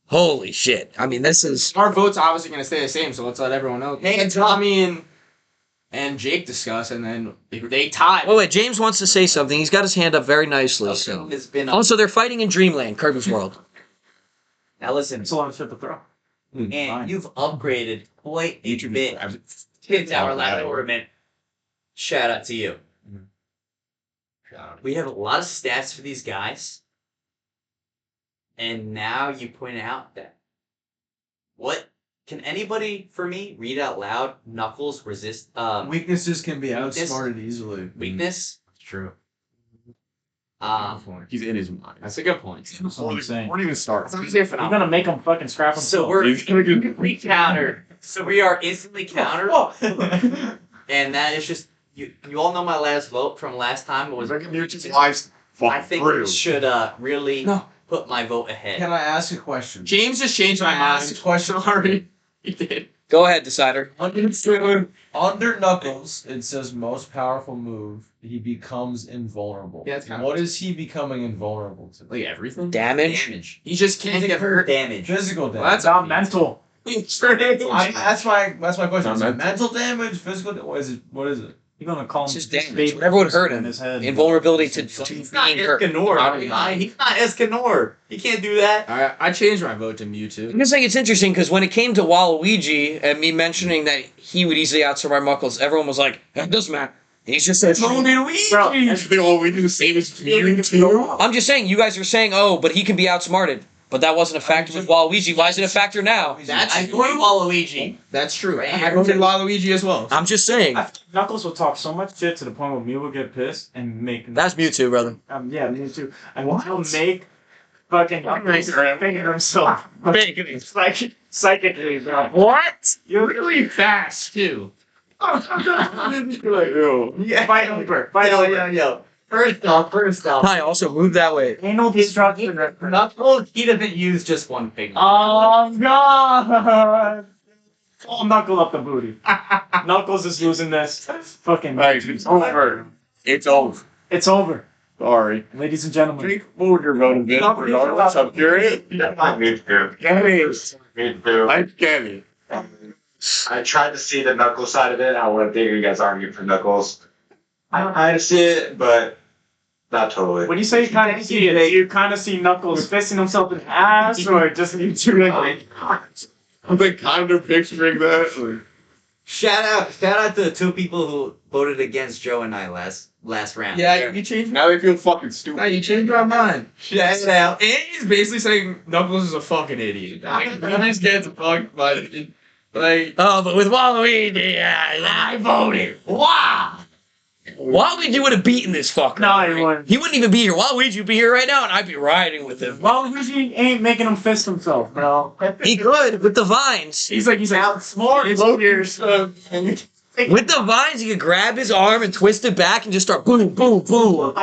Holy shit. I mean, this is... Our vote's obviously going to stay the same, so let's let everyone know. Hey, and Tommy and Jake discuss, and then if they tie... Oh, wait, James wants to say something. He's got his hand up very nicely. Also, they're fighting in Dreamland, Kirby's World. Now listen. It's a lot of shit to throw. And you've upgraded quite a bit since our last tournament. Shout out to you. We have a lot of stats for these guys. And now you point out that what can anybody for me read out loud? Knuckles resist weaknesses can be outsmarted easily. Weakness? It's true. He's in his mind. That's a good point. That's what I'm saying. Where do you even start? You're gonna make him fucking scrap him. So we countered. So we are instantly countered. And that is just you all know my last vote from last time was I think we should really put my vote ahead. Can I ask a question? James just changed my mind. Ask a question. Sorry. He did. Go ahead, Decider. Under Knuckles, it says most powerful move. He becomes invulnerable. Yeah, that's kind of what is he becoming invulnerable to? Like everything? Damage. He just can't get hurt. Damage. Physical damage. Well, that's not mental. That's my question. Is it mental damage? Physical damage? What is it? You're gonna call him It's just damage. Whatever would hurt him. Invulnerability to He's not being hurt. Escanor. He's not Escanor. He can't do that. I changed my vote to Mewtwo. I'm just saying it's interesting because when it came to Waluigi and me mentioning that he would easily outsmart Knuckles, everyone was like, "It doesn't matter. He's just a Luigi. Everything all we do is say is Mewtwo. I'm just saying, you guys are saying, oh, but he can be outsmarted. But that wasn't a factor with Waluigi. Why is it a factor now? I agree Waluigi. That's true. I voted Waluigi as well. I'm just saying. Knuckles will talk so much shit to the point where Mew will get pissed and make. That's Mewtwo, brother. Yeah, Mewtwo. And he'll make fucking Knuckles thinking himself. Psychically, bro. What? You're really fast, too. Yeah. Fight over. Yo. First off. Hi, also move that way. Anal destruction. Knuckles, he doesn't use just one finger. Oh, God. Full knuckle up the booty. Knuckles is losing this. Fucking. It's over. It's over. It's over. Sorry. Ladies and gentlemen. Jake, what would your vote have been? Regardless, I'm curious. Me too. Kenny. Me too. I'm Kenny. I tried to see the Knuckles side of it. I want to think you guys arguing for Knuckles. I kind of see it, but not totally. When you say you kind of see it, do you kind of see Knuckles fisting himself in the ass, or just you two like? I'm like kind of picturing that. Shout out to the two people who voted against Joe and I last round. Yeah, you changed. Now they feel fucking stupid. No, you changed my mind. Shout out. And he's basically saying Knuckles is a fucking idiot. Like, these kids are fucking funny. Like, oh, but with Waluigi, I voted. Wow. Waluigi would have beaten this fucker. No, he wouldn't. He wouldn't even be here. Waluigi would be here right now, and I'd be riding with him. Waluigi ain't making him fist himself, bro. He could with the vines. He's like outsmart. With the vines, he could grab his arm and twist it back and just start boom, boom, boom.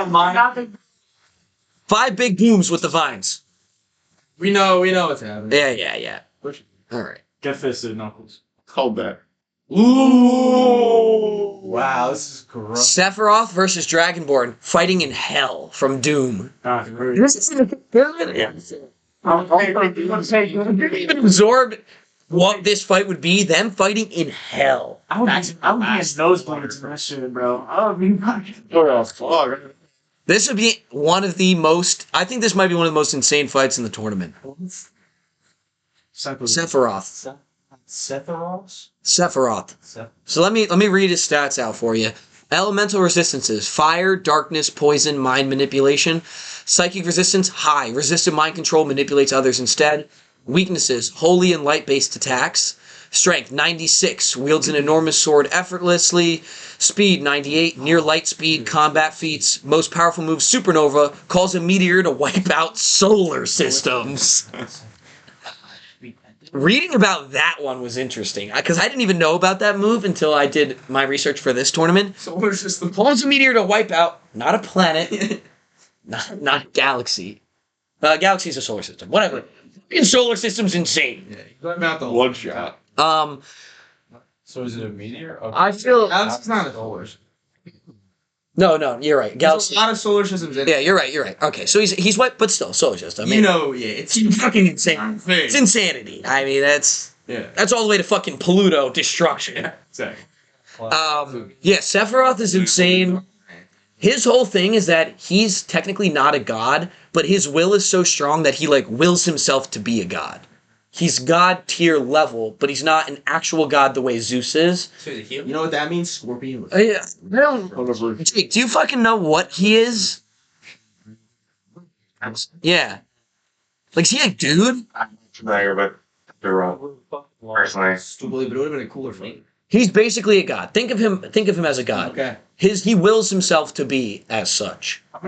5 big booms with the vines. we know what's happening. Yeah. All right. Get fisted, Knuckles. Called that. Ooh! Wow, this is gross. Sephiroth versus Dragonborn fighting in hell from Doom. This is didn't even absorb what this fight would be. Them fighting in hell. I would be nosebleeds in that shit, bro. I would be fucking. Fuck. This would be one of the most. I think this might be one of the most insane fights in the tournament. Sephiroth. Sephiroth. So let me read his stats out for you. Elemental resistances: fire, darkness, poison, mind manipulation. Psychic resistance: high. Resistant mind control, manipulates others instead. Weaknesses: holy and light-based attacks. Strength: 96. Wields an enormous sword effortlessly. Speed: 98. Near light speed. Combat feats. Most powerful move: Supernova. Calls a meteor to wipe out solar systems. Reading about that one was interesting because I didn't even know about that move until I did my research for this tournament. Solar system. Calls a meteor to wipe out not a planet, not a galaxy. Galaxy's a solar system. Whatever. Solar system's insane. Yeah, going about the One shot. So is it a meteor? Okay. I feel Galaxy's not a solar system. No, you're right. There's Galaxy. a lot of solar systems in Yeah, you're right. Okay, so he's white, but still solar system. I mean, it's it's fucking insane. It's insanity. I mean, that's all the way to fucking Pluto destruction. Exactly. Yeah, Sephiroth is insane. His whole thing is that he's technically not a god, but his will is so strong that he like wills himself to be a god. He's god tier level, but he's not an actual god the way Zeus is. So the heel. You know what that means? Scorpion. Yeah, I don't. Jake, do you fucking know what he is? Yeah. Like, is he a dude? I'm familiar with the wrong. Personally. Stupidly, but it would have been a cooler fight. He's basically a god. Think of him as a god. Okay. He wills himself to be as such. How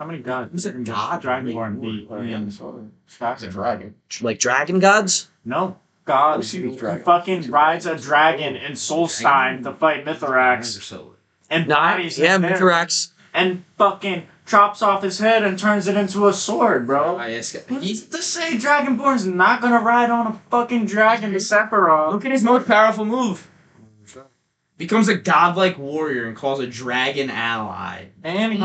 many gods? Who's a god? Dragonborn beat in It's a dragon. Like dragon gods? No. God I've seen these dragons. fucking rides a dragon in Solstein to fight Mithrax and bodies his Yeah, hair Mithrax. and fucking chops off his head and turns it into a sword, bro. He's Who's to say Dragonborn's not gonna ride on a fucking dragon to Sephiroth? Look at his most powerful move. Becomes a godlike warrior and calls a dragon ally. And he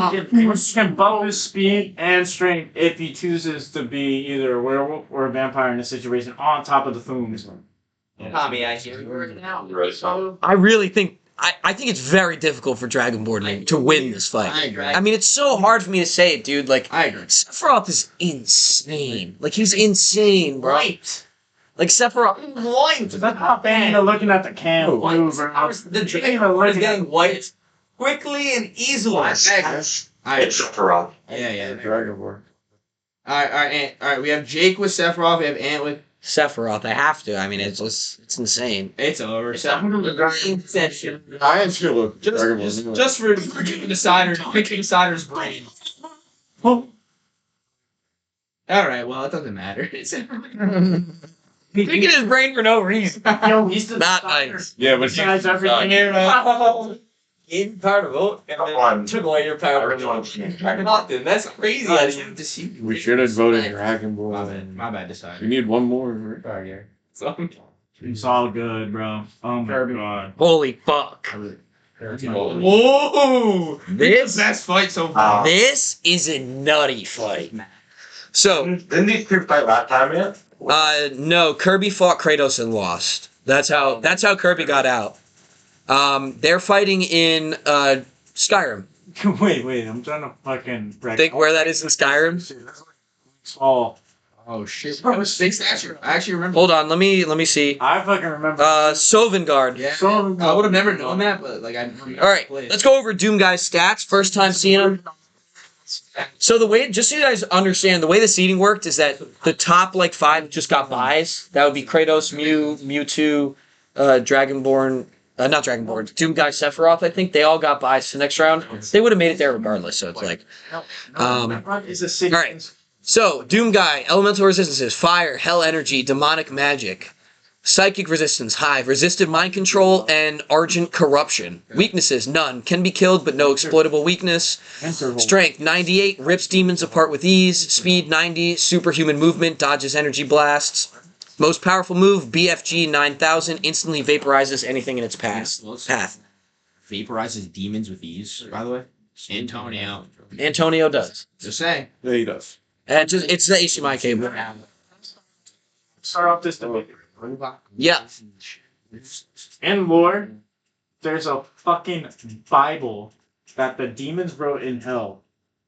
can buff his speed and strength if he chooses to be either a werewolf or a vampire in a situation on top of the Thooms. Tommy, I hear you right now. I really think I think it's very difficult for Dragonborn to win this fight. I agree. I mean, it's so hard for me to say it, dude. Like, I agree. Sephiroth is insane. Like, he's insane, bro. Right. Like, Sephiroth. White. That's not bad. Looking at the cam, bro. The dragon is getting wiped quickly and easily. It's Sephiroth. Yeah. Dragonborn. Alright, we have Jake with Sephiroth, we have Ant with... Sephiroth, I have to. I mean, it's insane. It's over. It's a dragon session. I am sure look. Just for picking Decider's brain. Alright, well, it doesn't matter. It's Picking his brain for no reason. Yo, he's the Not decider. nice. Yeah, but Decides everything. Gave you power to vote and then One. took away your power to vote. Nothing. That's crazy. I didn't deceive you. we should have voted Dragonborn. My bad, Decider. We need one more. So, It's all good, bro. Oh my god. Holy fuck. whoa! This, Best fight so far. this is a nutty fight. So, Didn't these two fight last time yet? no, Kirby fought Kratos and lost. That's how Kirby got out. They're fighting in Skyrim. Wait, I'm trying to fucking Think where that is in Skyrim? Small. Oh shit! That was big statue. I actually remember. Hold on, let me see. I fucking remember. Sovngarde. Yeah, So- I would have never known that, but like I. All right, let's go over Doom Guy's stats. First time seeing him. So the way, just so you guys understand, the way the seeding worked is that the top like 5 just got buys. That would be Kratos, Mewtwo, Dragonborn, not Dragonborn, Doom Guy, Sephiroth. I think they all got buys to the next round. They would have made it there regardless. So it's like, It's a city. all right. So Doom Guy, elemental resistances: fire, hell energy, demonic magic. Psychic resistance, high. Resisted mind control and argent corruption. Weaknesses, none. Can be killed, but no exploitable weakness. Strength, 98. Rips demons apart with ease. Speed, 90. Superhuman movement. Dodges energy blasts. Most powerful move, BFG 9000. Instantly vaporizes anything in its path. Vaporizes demons with ease. By the way, Antonio does. just saying. Yeah, he does. And it's the HDMI cable. Start off this debate. Yeah. In lore, there's a fucking Bible that the demons wrote in hell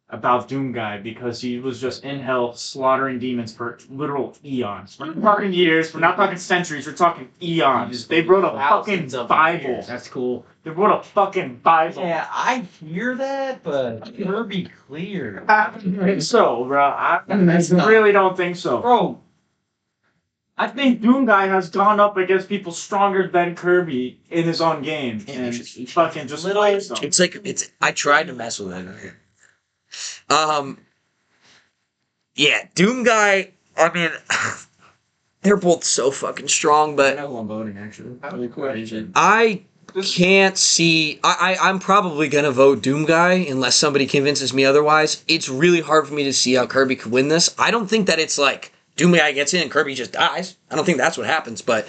about Doom Guy because he was just in hell slaughtering demons for literal eons. We're not talking years, we're not talking centuries, we're talking eons. They wrote a fucking Thousands of Bible. years. That's cool. They wrote a fucking Bible. Yeah, I hear that, but Kirby clear. I don't think so, bro. I really don't think so. Bro, I think Doom Guy has gone up against people stronger than Kirby in his own game. And fucking just fights them. It's like I tried to mess with it. Yeah, Doom Guy. I mean, they're both so fucking strong, I but know who I'm voting actually. I can't see. I'm probably gonna vote Doom Guy unless somebody convinces me otherwise. It's really hard for me to see how Kirby could win this. I don't think that it's like Doom Guy gets in and Kirby just dies. I don't think that's what happens, but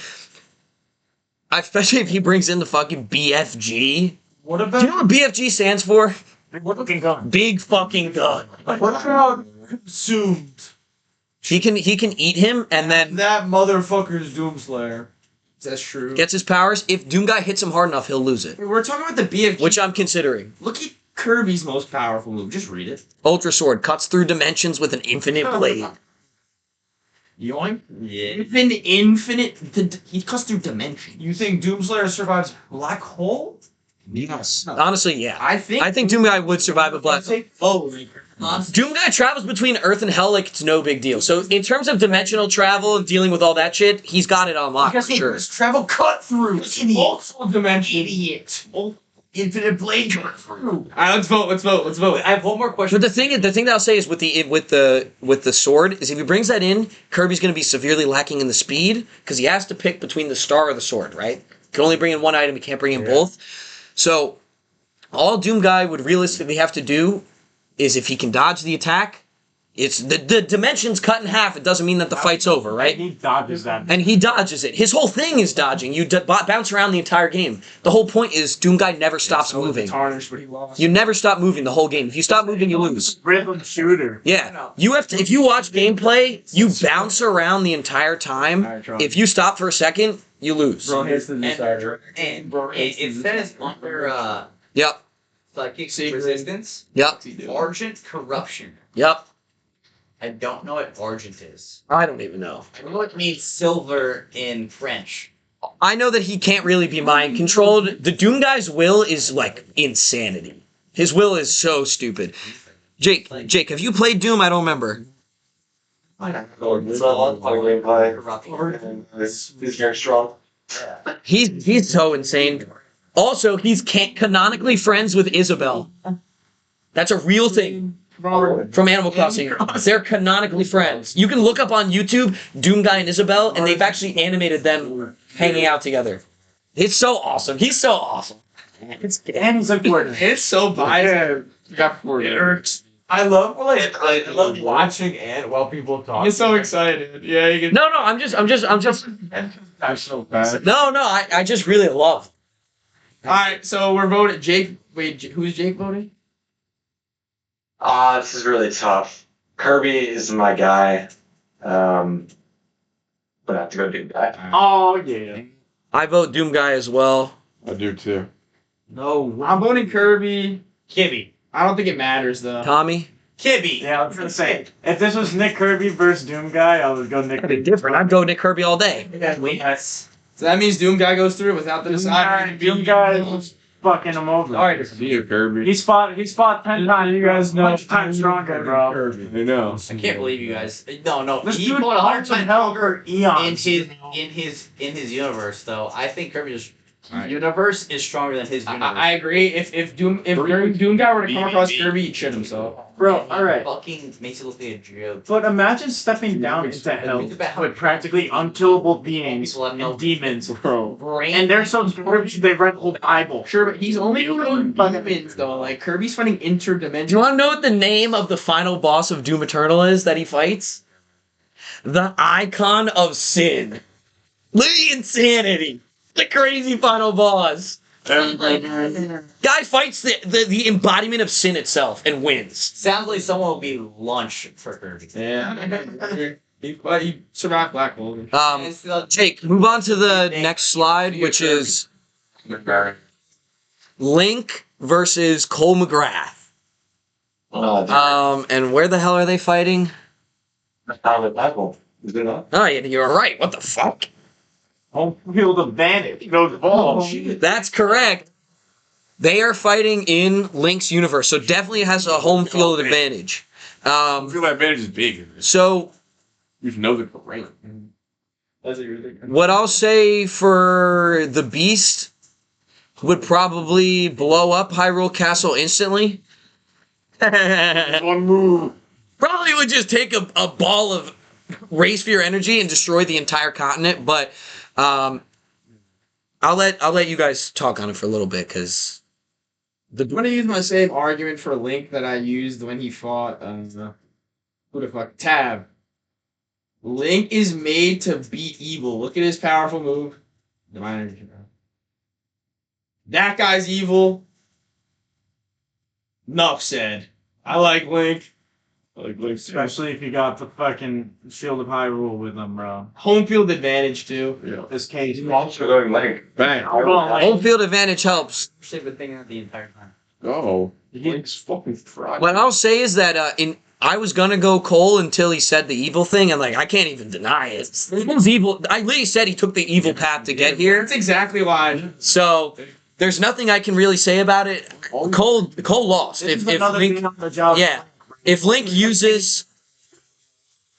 especially if he brings in the fucking BFG. what Do you about know what BFG stands for? What fucking gun? Big fucking gun. What about consumed? He can eat him and then That motherfucker's Doomslayer. That's true. gets his powers. If Doomguy hits him hard enough, he'll lose it. We're talking about the BFG. Which I'm considering. Look at Kirby's most powerful move. Just read it. Ultra Sword cuts through dimensions with an infinite blade. Yoink. Yeah. Infinite. He cuts through dimensions. You think Doomslayer survives Black Hole? Yes. Honestly, yeah. I think Doomguy would survive a black hole. Doomguy travels between Earth and Hell like it's no big deal. So in terms of dimensional travel and dealing with all that shit, he's got it on lock for sure. Travel cut through multiple dimensions. Idiot. Infinite blade cut through. All right, let's vote. Let's vote. I have one more question. But the thing that I'll say is with the sword is if he brings that in, Kirby's going to be severely lacking in the speed because he has to pick between the star or the sword, right? He can only bring in one item. He can't bring in both. So all Doomguy would realistically have to do is if he can dodge the attack, it's the dimensions cut in half. It doesn't mean that the fight's over, right? He dodges that. And he dodges it. His whole thing is dodging. You bounce around the entire game. The whole point is Doomguy never stops moving. Tarnished, but he lost. You never stop moving the whole game. If you stop moving, you lose. Rhythm shooter. Yeah. You have to. If you watch gameplay, you bounce around the entire time. If you stop for a second, you lose. Bro, here's the decider. And it says under Yep. psychic Secret. resistance, Yep. Argent corruption. Yep. I don't know what Argent is. I don't even know. I know it means silver in French. I know that he can't really be mind controlled. The Doomguy's will is like insanity. His will is so stupid. Jake, have you played Doom? I don't remember. It's a lot of gameplay. Corruption. He's very strong. He's so insane. Also, he's canonically friends with Isabel. That's a real thing from Animal Crossing. They're canonically friends. You can look up on YouTube Doomguy and Isabel, and they've actually animated them hanging out together. It's so awesome. He's so awesome. And he's important. It's so biased. It hurts. I love I love watching Ant while people talk. He's so excited. Yeah, you can. No, I'm just. I'm so bad. No, I just really love. All right, so we're voting. Jake. Wait, who's Jake voting? This is really tough. Kirby is my guy. But I have to go Doomguy. Oh, yeah. I vote Doomguy as well. I do too. No, I'm voting Kirby. Kibby. I don't think it matters though. Tommy? Kibby. Yeah, I was gonna say, if this was Nick Kirby versus Doomguy, I would go Nick That'd be Kirby. different. I'd go Nick Kirby all day. Yes. So that means Doomguy goes through without the decider. Doomguy is fucking him over. Alright, See you, Kirby. He fought 10 times. You guys know 10 times stronger, bro. I know. I can't believe you guys. No. This He dude fought 100 fought in times hell stronger for eons. in his universe, though. I think Kirby's universe is stronger than his universe. I agree. If Doomguy were to come across Kirby, he'd shit himself. Bro, alright. Fucking makes it look like a joke. But imagine stepping down into hell with practically unkillable beings People have no and demons, bro. brain. And they're so scripted they read the whole Bible. Sure, but he's only fighting demons though. Like Kirby's fighting Do you interdimensional. want to know what the name of the final boss of Doom Eternal is that he fights? The Icon of Sin. The insanity. The crazy final boss. Guy fights the embodiment of sin itself and wins. Sounds like someone will be lunch for Kirby. Yeah. He survived Black Hole. It's the- Jake, move on to the next slide, which is Link versus Cole McGrath. And where the hell are they fighting? Bible. Is it not? Oh, you're right. What the fuck? Home field advantage. Those balls. That's correct. They are fighting in Link's universe, so definitely has a home field advantage. I feel that advantage is big. So You know the terrain. what I'll say for the Beast would probably blow up Hyrule Castle instantly. One move. Probably would just take a ball of race for your energy and destroy the entire continent, but I'll let you guys talk on it for a little bit because I'm gonna use my same argument for Link that I used when he fought who the fuck? Tab. Link is made to beat evil. Look at his powerful move. Divine Energy. That guy's evil. Enough said. I like Link. Especially if you got the fucking Shield of Hyrule with them, bro. Home field advantage too. Yeah. This case. I'm also going Link. Bang. I'm going Link. Home field advantage helps. Shit, been thinking that the entire time. Oh, Link's fucking fried. What I'll say is that I was gonna go Cole until he said the evil thing, and like I can't even deny it. It was evil. I literally said he took the evil path to get here. That's exactly why. So there's nothing I can really say about it. Cole lost. This is If another Link, being on the job. yeah, if Link uses,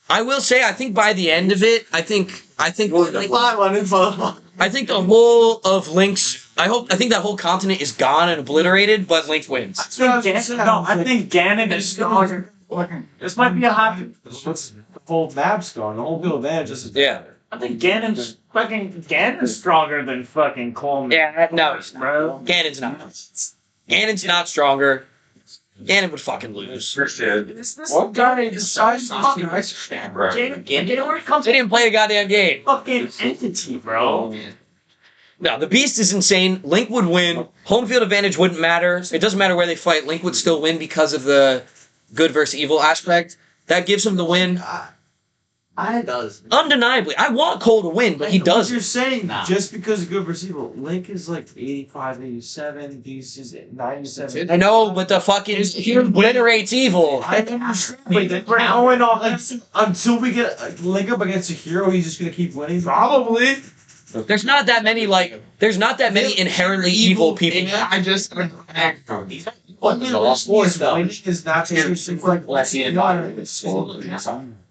I will say I think by the end of it, I think the whole of Link's. I think that whole continent is gone and obliterated, but Link wins. I think Ganon is stronger. This might be a hot. The whole map's gone. The whole field advantage is Yeah. I think Ganon's stronger than fucking Coleman. Yeah, no, bro. Ganon's not. Ganon's not stronger. Ganon would fucking lose. What guy decides not nice? Ganon didn't come They didn't play a goddamn game. fucking entity, bro. No, the Beast is insane. Link would win. Home field advantage wouldn't matter. It doesn't matter where they fight. Link would still win because of the good versus evil aspect. That gives him the win. It does. Undeniably. I want Cole to win, but he What doesn't. you're saying, Nah. just because of good versus evil, Link is like 85, 87, Beast is 97. I know, but the fucking he obliterates evil. I understand, but we're going on until we get Link up against a hero, he's just gonna keep winning. Probably. There's not that many inherently evil people. I just. Link is not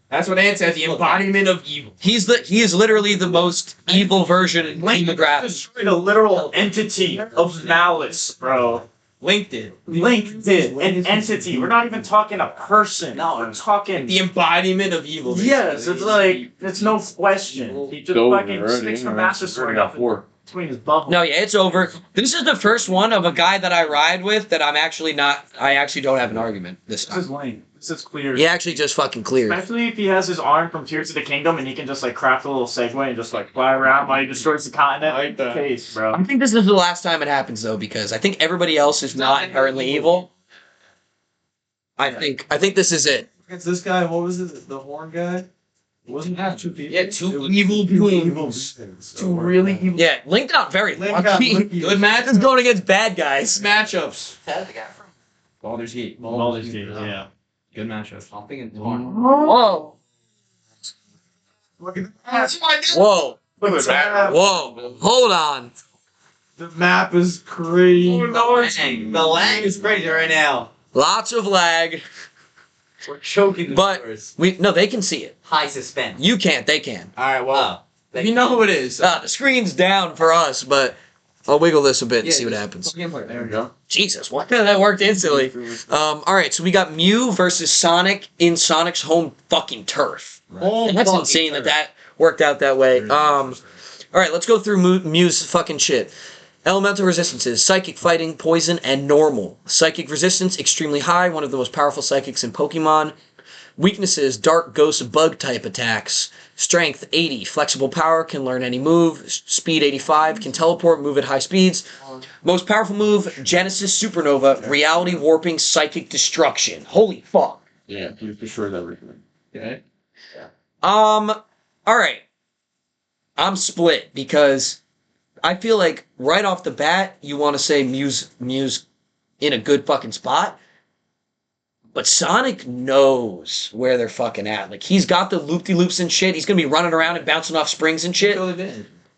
That's what Ant said. The embodiment of evil. He is literally the most evil version in Minecraft. Destroyed a literal entity of malice, bro. Link did. Link did an entity. We're not even talking a person. No, we're talking. The embodiment of evil. Yes, it's like it's no question. He just fucking sticks the master sword up between his bubble. No, yeah, it's over. This is the first one of a guy that I ride with that I actually don't have an argument this This is time. lame. This is clear. He actually just fucking cleared. Especially if he has his arm from Tears of the Kingdom and he can just like craft a little segue and just like fly around while he destroys the continent. I like that. Case, bro. I think this is the last time it happens though, because I think everybody else is not inherently evil. I think this is it. Against this guy, what was it? The horn guy? Wasn't that two people? Yeah, two It was evil two beings. evil beings. Two really evil. Yeah, Link got very Link got lucky. lucky. Good match. This is going against bad guys. Matchups. That's the guy from Baldur's Gate. Baldur's Gate, yeah. Good matchup. Stomping and Torn. Whoa, Look at that. whoa, Look at that. whoa! Hold on. The map is crazy. The lag is crazy right now. Lots of lag. We're choking the But- viewers. They can see it. High suspense. You can't. They can. Alright, well. Oh. You know who it is. The screen's down for us, but I'll wiggle this a bit and see what happens. There we go. Jesus, what? That worked instantly. Alright, so we got Mew versus Sonic in Sonic's home fucking turf. And that's insane that worked out that way. Alright, let's go through Mew's fucking shit. Elemental resistances, Psychic, Fighting, Poison, and Normal. Psychic resistance, extremely high, one of the most powerful psychics in Pokemon. Weaknesses, Dark, Ghost, Bug type attacks. Strength, 80. Flexible power, can learn any move. Speed, 85. Can teleport, move at high speeds. Most powerful move, Genesis Supernova. Reality Warping, Psychic Destruction. Holy fuck. Yeah, you destroyed everything. Okay. Alright. I'm split because I feel like right off the bat, you want to say Mew's in a good fucking spot. But Sonic knows where they're fucking at. Like, he's got the loop-de-loops and shit. He's going to be running around and bouncing off springs and shit.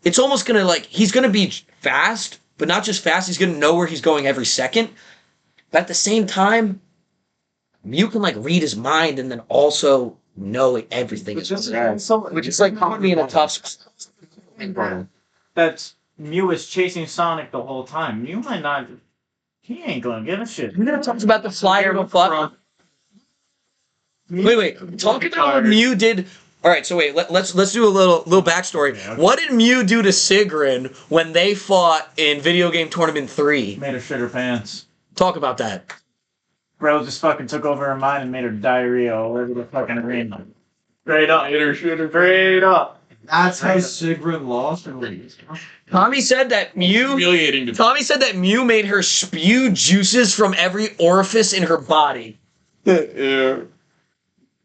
It's almost going to, like, he's going to be fast, but not just fast. He's going to know where he's going every second. But at the same time, Mew can, like, read his mind and then also know like, everything. Which is like putting me in a tough spot. That's Mew is chasing Sonic the whole time. Mew might not. He ain't gonna give a shit. You never talked about the flyer of fuck. Wait. Talk about what Mew did. All right, so wait. Let's do a little backstory. Yeah, okay. What did Mew do to Sigrun when they fought in Video Game Tournament 3? Made her shit her pants. Talk about that. Bro just fucking took over her mind and made her diarrhea all over the fucking arena. Straight up. Straight up. That's how Sigrun lost. Tommy said that Mew. Humiliating to Tommy said that Mew made her spew juices from every orifice in her body. yeah.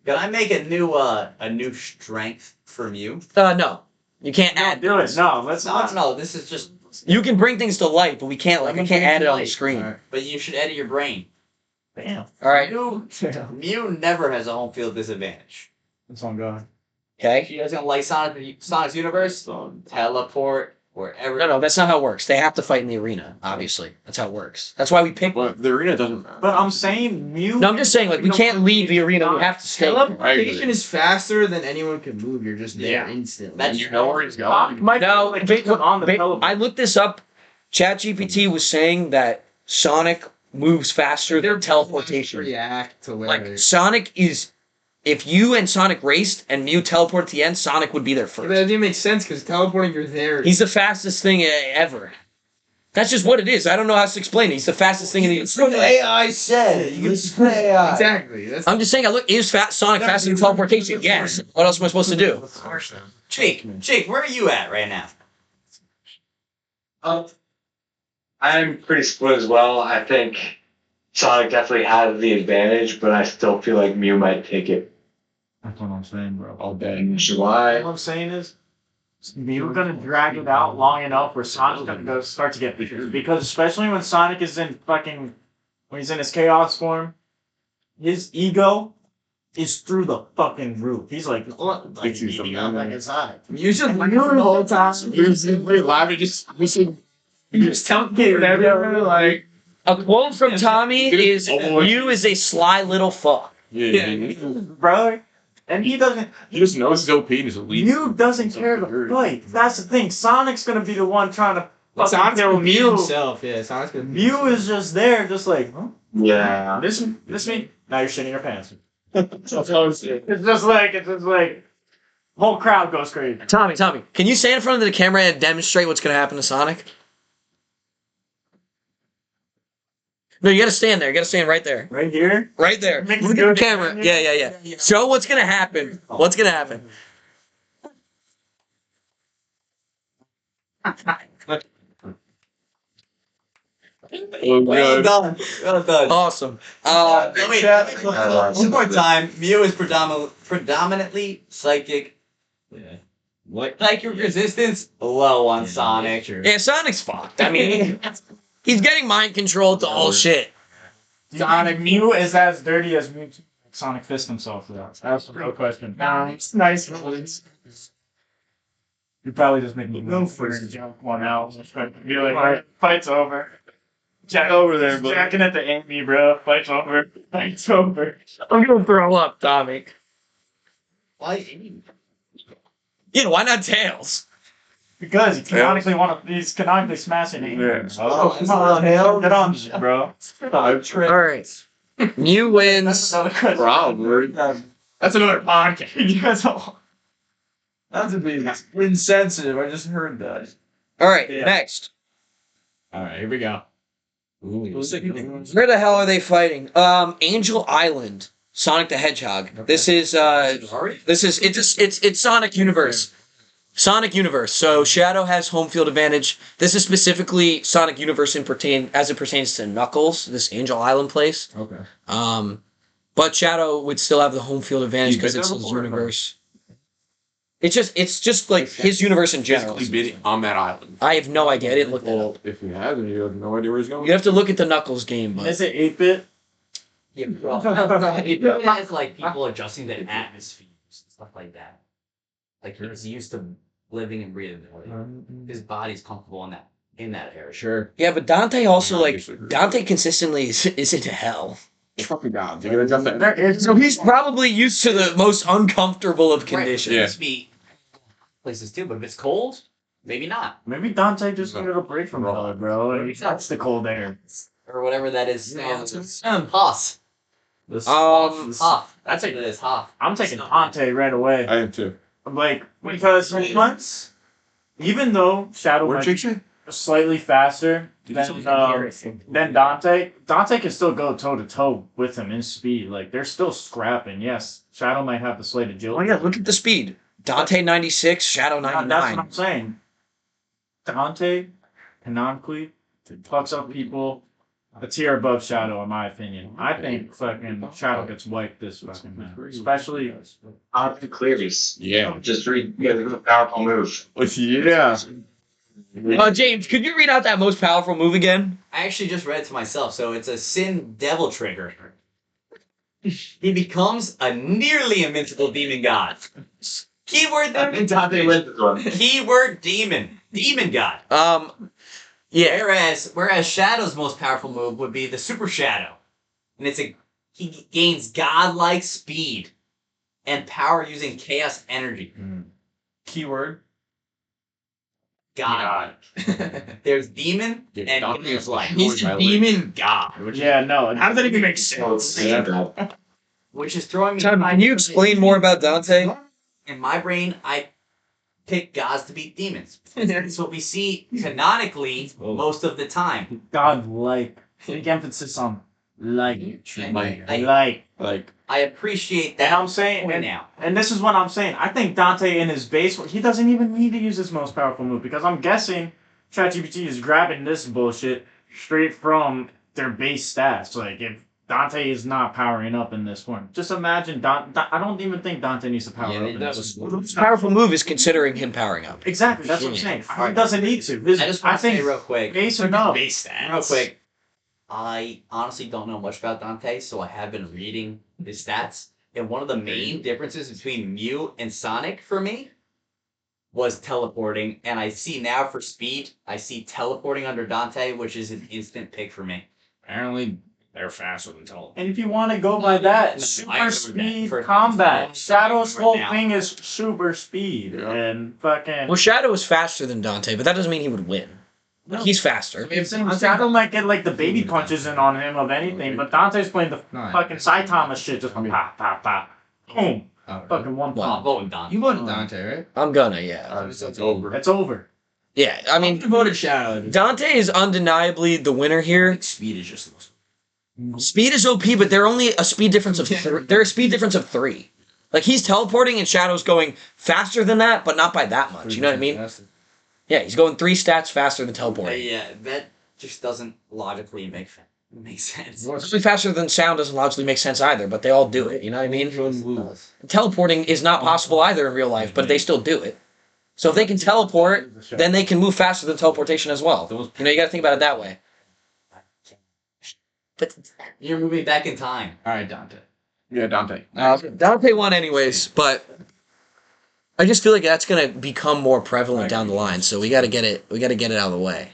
Can I make a new strength from you? No, you can't No, add. do it. No, let's not. No, this is just. You can bring things to light, but we can't. Like, I can't add it on the screen. Alright. But you should edit your brain. Damn. All right. Mew never has a home field disadvantage. It's on God. Okay. You guys gonna like Sonic's universe? Teleport wherever. No, that's not how it works. They have to fight in the arena. Obviously, that's how it works. That's why we pick. But the arena doesn't matter. But I'm saying Mew. No, I'm just saying, like, we can't leave the arena. We have to stay. Teleportation is faster than anyone can move. You're just there Yeah. instantly. That's You know where he's going. Might No, like keep them on the teleport. I looked this up. ChatGPT was saying that Sonic moves faster than teleportation. React to where Like, Sonic is. If you and Sonic raced and Mew teleported at the end, Sonic would be there But that first. didn't make sense because teleporting, you're there. He's the fastest thing ever. That's just what it is. I don't know how to explain it. He's the fastest thing in the. AI said. You can AI. Exactly. That's I'm just saying. I look. Is Sonic faster than teleportation? Yes. What else am I supposed to do? Jake, where are you at right now? I'm pretty split as well. I think Sonic definitely has the advantage, but I still feel like Mew might take it That's what I'm saying, bro. all day. Why? What I'm saying is, Mew gonna drag it out long enough where Sonic's gonna go start to get beat. Because especially when Sonic is in when he's in his chaos form, his ego is through the fucking roof. He's like, Thinks he's the man. you just like the whole time. We live just You just tell me whatever. Like A quote from Tommy is, "You is a sly little fuck." yeah. bro, and he doesn't. He just knows his OP and he's elite. Mew doesn't care to fight. That's the thing. Sonic's gonna be the one trying to fucking Sonic's kill gonna be Mew. himself. Yeah, Sonic's gonna be Mew is just there, just like, huh? Yeah. This me. Now you're shitting your pants. That's what I was saying. It's just like, whole crowd goes crazy. Tommy, can you stand in front of the camera and demonstrate what's gonna happen to Sonic? No, you gotta stand there. You gotta stand right there. Right here. Right there. Make Look it at the good. camera. Yeah. Show what's gonna happen. What's gonna happen? Well done. Well done. Awesome. Wait, one more time. Mew is predominantly psychic. Yeah. What? Psychic resistance low on Sonic. Yeah, Sonic's fucked. I mean, he's getting mind controlled to all shit. Sonic Mew is as dirty as Mew. Sonic fist himself for that. That's the real question. Nice. Nice. You're probably just making me Go for for a it. joke one out. Be like, right, fight's over. Jack over there, bro. Jacking at the Amy, bro. Fight's over. Fight's over. I'm gonna throw up, Tommy. Why? Yeah, why not Tails? Because he's canonically smashing Amy. Yeah. Oh, come on, hell. Get on shit, bro. All right. Mew wins. Probably. That's another podcast. You guys all. That's a bit insensitive. I just heard that. All right, Yeah. next. All right, here we go. Where the hell are they fighting? Angel Island. Sonic the Hedgehog. This is it's Sonic Universe. Sonic Universe. So Shadow has home field advantage. This is specifically Sonic Universe as it pertains to Knuckles, this Angel Island place. Okay. But Shadow would still have the home field advantage He's because been it's there his before, or no? universe. It's just like his universe in general. Physically been on that island. I have no idea. I didn't look that Well, up. if he has, then you have no idea where he's going. You have to look at the Knuckles game, Is but it 8-bit? Yeah, bro. It has like people adjusting the atmospheres and stuff like that. Like he's used to living and breathing. Like, his body's comfortable in that area. Sure. yeah, but Dante also I like disagree. Dante consistently is into hell. Fucking God. You're gonna adjust that. So he's probably used to the most uncomfortable of conditions. Yeah. Must be places too, but if it's cold, maybe not. Maybe Dante just needed a break from Bro. color, bro. He touched the cold air. Or whatever that is. Yeah, Hoth. Hoth. That's what it is. Hoth. I'm taking Dante right away. I am too. Like, because once, even though Shadow Where'd might you be say? slightly faster Did you than Dante can still go toe to toe with him in speed. Like, they're still scrapping. Yes, Shadow might have the slight agility. Oh yeah, look at the speed. Dante 96, Shadow That's what 99. I'm saying. Dante, canonically, fucks up people a tier above Shadow, in my opinion. I think fucking Shadow gets wiped this fucking man. Especially. Clears. Yeah. Just read. Yeah, the powerful move. Yeah. James, could you read out that most powerful move again? I actually just read it to myself, so it's a Sin Devil trigger. He becomes a nearly invincible demon god. Keyword there. Dante wins this one. Keyword demon. Demon god. Yeah. Whereas Shadow's most powerful move would be the Super Shadow. And he gains godlike speed and power using chaos energy. Keyword. God. There's demon and Dominic's like. He's demon god. Yeah, no. How does that even make sense? Which is throwing me. Tom, can you explain more about Dante? In my brain, I pick gods to beat demons. That's what we see canonically most of the time. God-like. Big emphasis on like. I appreciate that. And I'm saying, point and, now. and this is what I'm saying. I think Dante in his base, he doesn't even need to use his most powerful move because I'm guessing ChatGPT is grabbing this bullshit straight from their base stats. Like if Dante is not powering up in this form, just imagine I don't even think Dante needs to power up. In this form. The most powerful move is considering him powering up. Exactly, that's what I'm saying. He doesn't need to. I just want to say real quick. Base or no. Real quick. I honestly don't know much about Dante, so I have been reading his stats. And one of the main differences between Mew and Sonic for me was teleporting. And I see now for speed, I see teleporting under Dante, which is an instant pick for me. Apparently, they're faster than Tell. And if you want to go by that, super speed combat. Shadow's whole thing is super speed. And fucking. Well, Shadow is faster than Dante, but that doesn't mean he would win. He's faster. Shadow might get like the baby punches in on him of anything, but Dante's playing the fucking Saitama shit, just pop, pop, pop, boom, fucking one I'm pop. voting Dante. You voted Dante, right? I'm gonna, yeah. It's over. It's over. Yeah, I mean, You voted Shadow. Dante is undeniably the winner here. Speed is just the most. Speed is OP, but they're only a speed difference of they're a speed difference of 3. Like he's teleporting and Shadow's going faster than that, but not by that much. You know what I mean? Yeah, he's going 3 stats faster than teleporting. Yeah, that just doesn't logically make sense. Actually, faster than sound doesn't logically make sense either, but they all do it. You know what I mean? Teleporting is not possible either in real life, but they still do it. So if they can teleport, then they can move faster than teleportation as well. You know, you got to think about it that way. But You're moving back in time. All right, Dante. Yeah, Dante. Dante won anyways, but I just feel like that's gonna become more prevalent down the line. So we got to get it. We got to get it out of the way.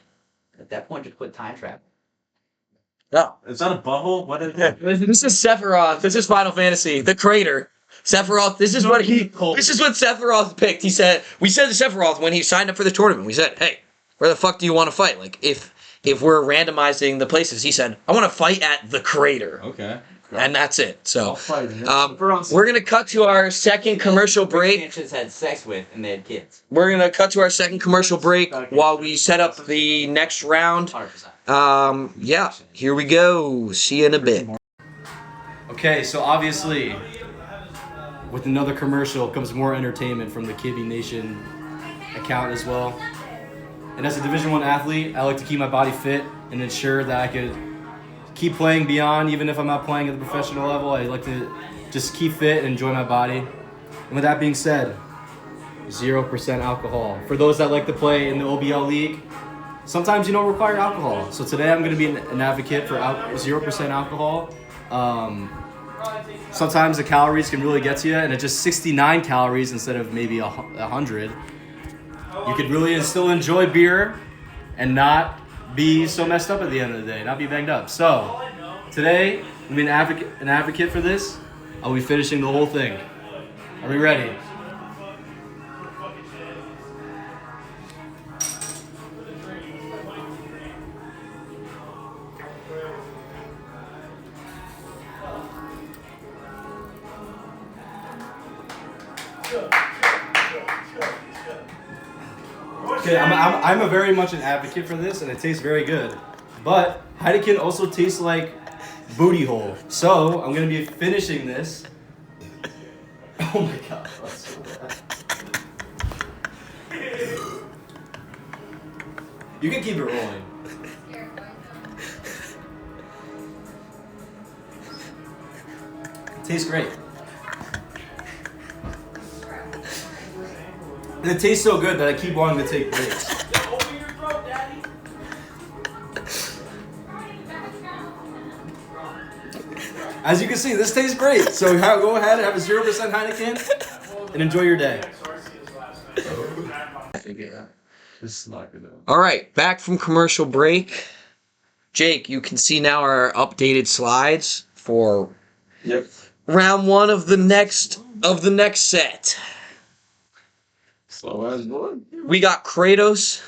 At that point, just put time travel. No, Is that a butthole? What is it? this is Sephiroth. This is Final Fantasy. The Crater. Sephiroth. This is what Sephiroth picked. He said we said to Sephiroth when he signed up for the tournament. We said, "Hey, where the fuck do you want to fight? Like if we're randomizing the places." He said, "I want to fight at the Crater." Okay. And that's it. So, Sephiroth. we're gonna cut to our second commercial break. Sanchez had sex with, and they had kids. We're gonna cut to our second commercial break while we set up the next round. 100%. Yeah, here we go. See you in a bit. Okay, so obviously, with another commercial comes more entertainment from the KB Nation account as well. And as a Division I athlete, I like to keep my body fit and ensure that I could keep playing beyond, even if I'm not playing at the professional level. I like to just keep fit and enjoy my body. And with that being said, 0% alcohol. For those that like to play in the OBL league, sometimes you don't require alcohol. So today I'm going to be an advocate for 0% alcohol. Sometimes the calories can really get to you, and it's just 69 calories instead of maybe 100. You could really still enjoy beer and not be so messed up at the end of the day, not be banged up. So today, I'm an advocate for this. I'll be finishing the whole thing. Are we ready? Okay, I'm a very much an advocate for this, and it tastes very good. But Heineken also tastes like booty hole. So I'm gonna be finishing this. Oh my god, that's so bad. You can keep it rolling. Tastes great. And it tastes so good that I keep wanting to take breaks. As you can see, this tastes great. So go ahead and have a 0% Heineken and enjoy your day. Just knock it out. All right, back from commercial break. Jake, you can see now our updated slides for round one of the next set. Slow as one. We got Kratos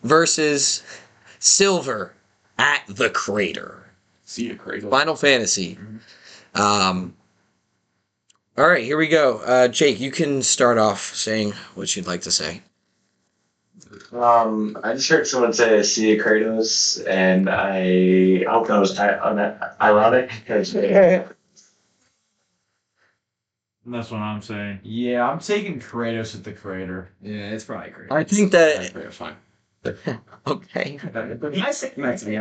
versus Silver at the Crater. See you, Kratos. Final Fantasy. All right, here we go. Jake, you can start off saying what you'd like to say. I just heard someone say "see you, Kratos," and I hope that was ironic because That's what I'm saying. Yeah, I'm taking Kratos at the crater. Yeah, it's probably great. I think that. Kratos, fine. Okay.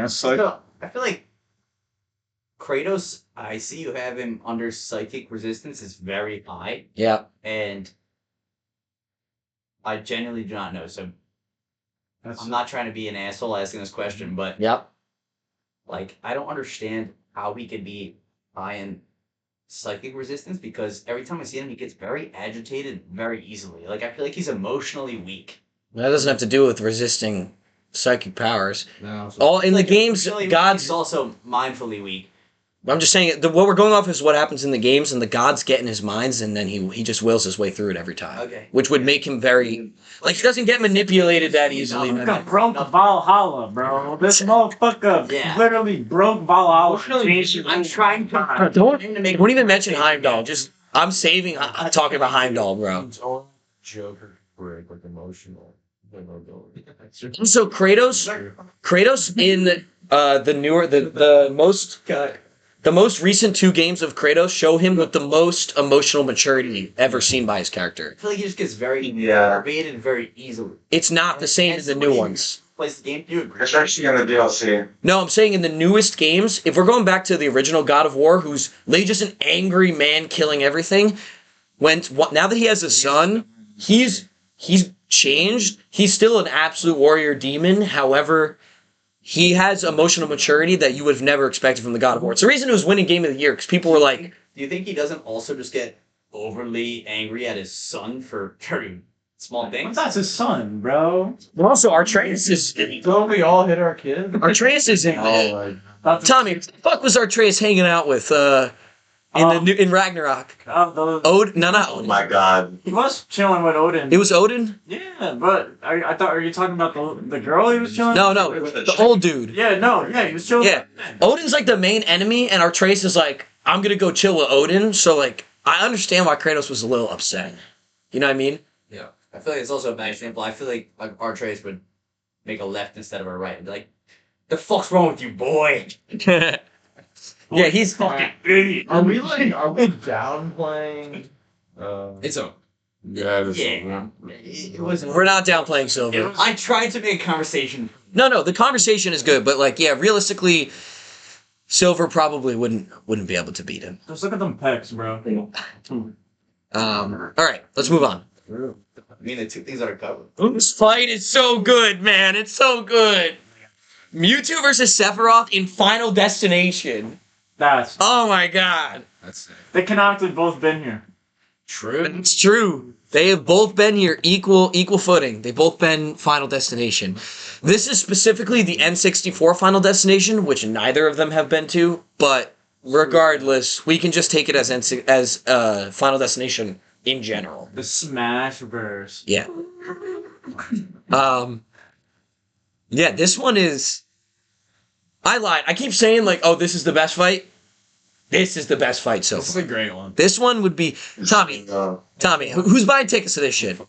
So, I feel like Kratos, I see you have him under psychic resistance is very high, Yeah. and I genuinely do not know. So That's I'm not trying to be an asshole asking this question, but Yep. like I don't understand how he could be high in psychic resistance because every time I see him, he gets very agitated very easily. Like I feel like he's emotionally weak. That doesn't have to do with resisting psychic powers. No, so All in the Like, games, emotionally weak, gods. he's also mindfully weak. I'm just saying what we're going off is what happens in the games, and the gods get in his minds, and then he just wills his way through it every time. Okay. Which would make him very he doesn't get manipulated that easily. No, Fucking broke Valhalla, bro. This motherfucker Yeah. literally broke Valhalla. I'm trying to. Don't even mention Heimdall. Just I'm saving talking about Heimdall, bro. It's all Joker break, like emotional. So Kratos in the most recent two games of Kratos show him with the most emotional maturity ever seen by his character. I feel like he just gets very Yeah. motivated very easily. It's not the same as the new ones. Plays the game. You agree? especially on the DLC. No, I'm saying in the newest games, if we're going back to the original God of War, who's literally just an angry man killing everything, now that he has a son, he's changed. He's still an absolute warrior demon. However, he has emotional maturity that you would have never expected from the God of War. It's the reason it was winning Game of the Year, because people were like, Do you think he doesn't also just get overly angry at his son for very small things? That's his son, bro. well, also Artreus is Don't we all hit our kid? Artreus is in Oh, That's Tommy, what the fuck was Artreus hanging out with in Ragnarok? Not Oh Odin. my god. he was chilling with Odin. It was Odin? Yeah, but I thought, are you talking about the girl he was chilling? No, with? the old dude. Yeah, he was chilling. Yeah. with Odin's like the main enemy, and Artreus is like, I'm gonna go chill with Odin. So like, I understand why Kratos was a little upset. You know what I mean? I feel like it's also a bad example. I feel like Artreus would make a left instead of a right and be like, the fuck's wrong with you, boy? Yeah, he's Fucking idiot. Are we downplaying? it's a Yeah, this Yeah. It wasn't. We're not downplaying Silver. I tried to make conversation. No, the conversation is good, but like, yeah, realistically, Silver probably wouldn't be able to beat him. Just look at them pecs, bro. All right, let's move on. I mean, the two things that are covered. This fight is so good, man. It's so good. Mewtwo versus Sephiroth in Final Destination. That's Oh my god. that's it. they canonically both been here. True. It's true. They have both been here equal footing. They've both been Final Destination. This is specifically the N64 Final Destination, which neither of them have been to, but regardless, we can just take it as Final Destination in general. The Smash verse. Yeah. Yeah, this one is... I lied. I keep saying, like, oh, this is the best fight. This is the best fight so This is far. a great one. This one would be... Tommy, who's buying tickets to this shit?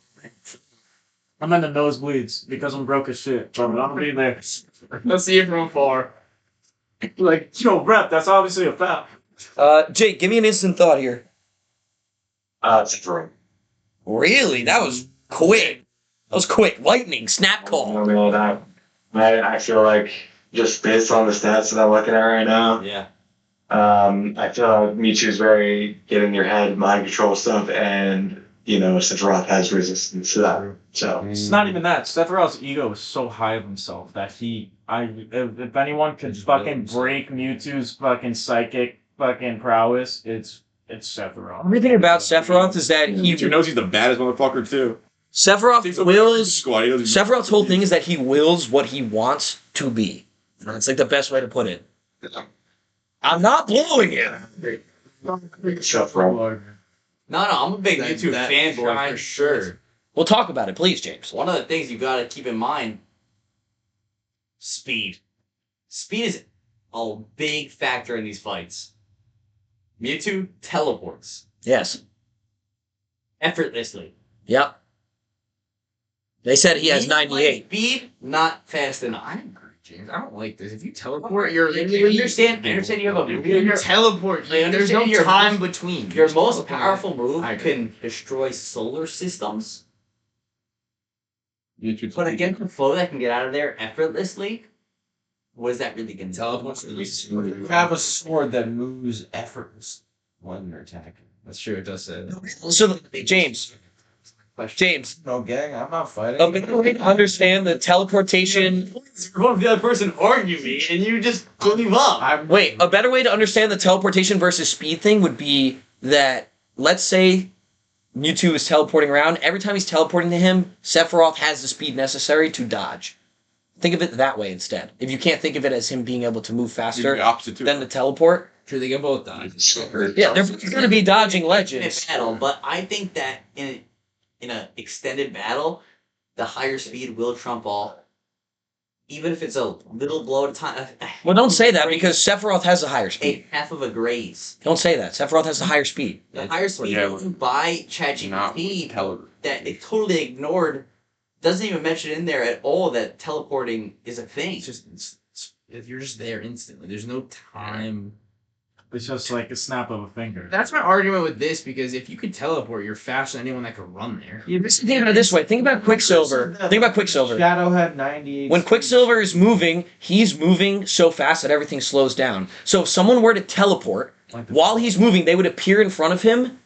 I'm in the nosebleeds because I'm broke as shit. But I'm gonna be there. Let's see it from afar. Like, yo, rep, that's obviously a foul. Jake, give me an instant thought here. Sephiroth. Really? That was quick. That was quick. Lightning. Snap call. Oh, man, I feel like just based on the stats that I'm looking at right now, Yeah. I feel like Mewtwo's very get in your head, mind control stuff, and Sephiroth has resistance to that. So It's not even that. Sephiroth's ego is so high of himself that if anyone could fucking break Mewtwo's fucking psychic fucking prowess, it's Sephiroth. Everything about Sephiroth is that he Mewtwo knows he's the baddest motherfucker too. Sephiroth wills. Squad, he knows he's- Sephiroth's whole thing is that he wills what he wants to be. That's like the best way to put it. I'm not blowing it. Sephiroth. No, I'm a big That- YouTube that fanboy for shine- sure. We'll talk about it, please, James. One of the things you gotta keep in mind, speed. Speed is a big factor in these fights. Mewtwo teleports Yes. effortlessly. Yep. They said he has Speed, 98. Speed, not fast enough. I agree, James. I don't like this. If you teleport, you're literally. I understand you have a You teleport. I There's no understand your time most- between. Your Just most teleport. powerful move I agree. can destroy solar systems, Mewtwo's but against a foe that can get out of there effortlessly, what is that really going to Teleport. You have a sword that moves effortlessly when you're attacking. That's true. It does say that. So, James, No, gang, I'm not fighting. a better way to understand the teleportation. You're one of the other person argue me, and you just give up. Wait, a better way to understand the teleportation versus speed thing would be that, let's say Mewtwo is teleporting around. Every time he's teleporting to him, Sephiroth has the speed necessary to dodge. Think of it that way instead. If you can't think of it as him being able to move the faster opposite too. than the teleport. True, they can both die. Yeah, they're going to be dodging In a legends. battle, but I think that in an extended battle, the higher speed will trump all. Even if it's a little blow at a time. Well, don't say that because Sephiroth has a higher speed. half of a graze. Don't say that. Sephiroth has the higher speed. The higher speed yeah, by Not ChatGPT tele- that it totally ignored, doesn't even mention in there at all that teleporting is a thing. It's just you're just there instantly. There's no time. It's just like a snap of a finger. That's my argument with this because if you could teleport, you're faster than anyone that could run there. Think about it this way. Think about Quicksilver. Think about Quicksilver. Shadow had 98. When Quicksilver is moving, he's moving so fast that everything slows down. So if someone were to teleport, while he's moving, they would appear in front of him,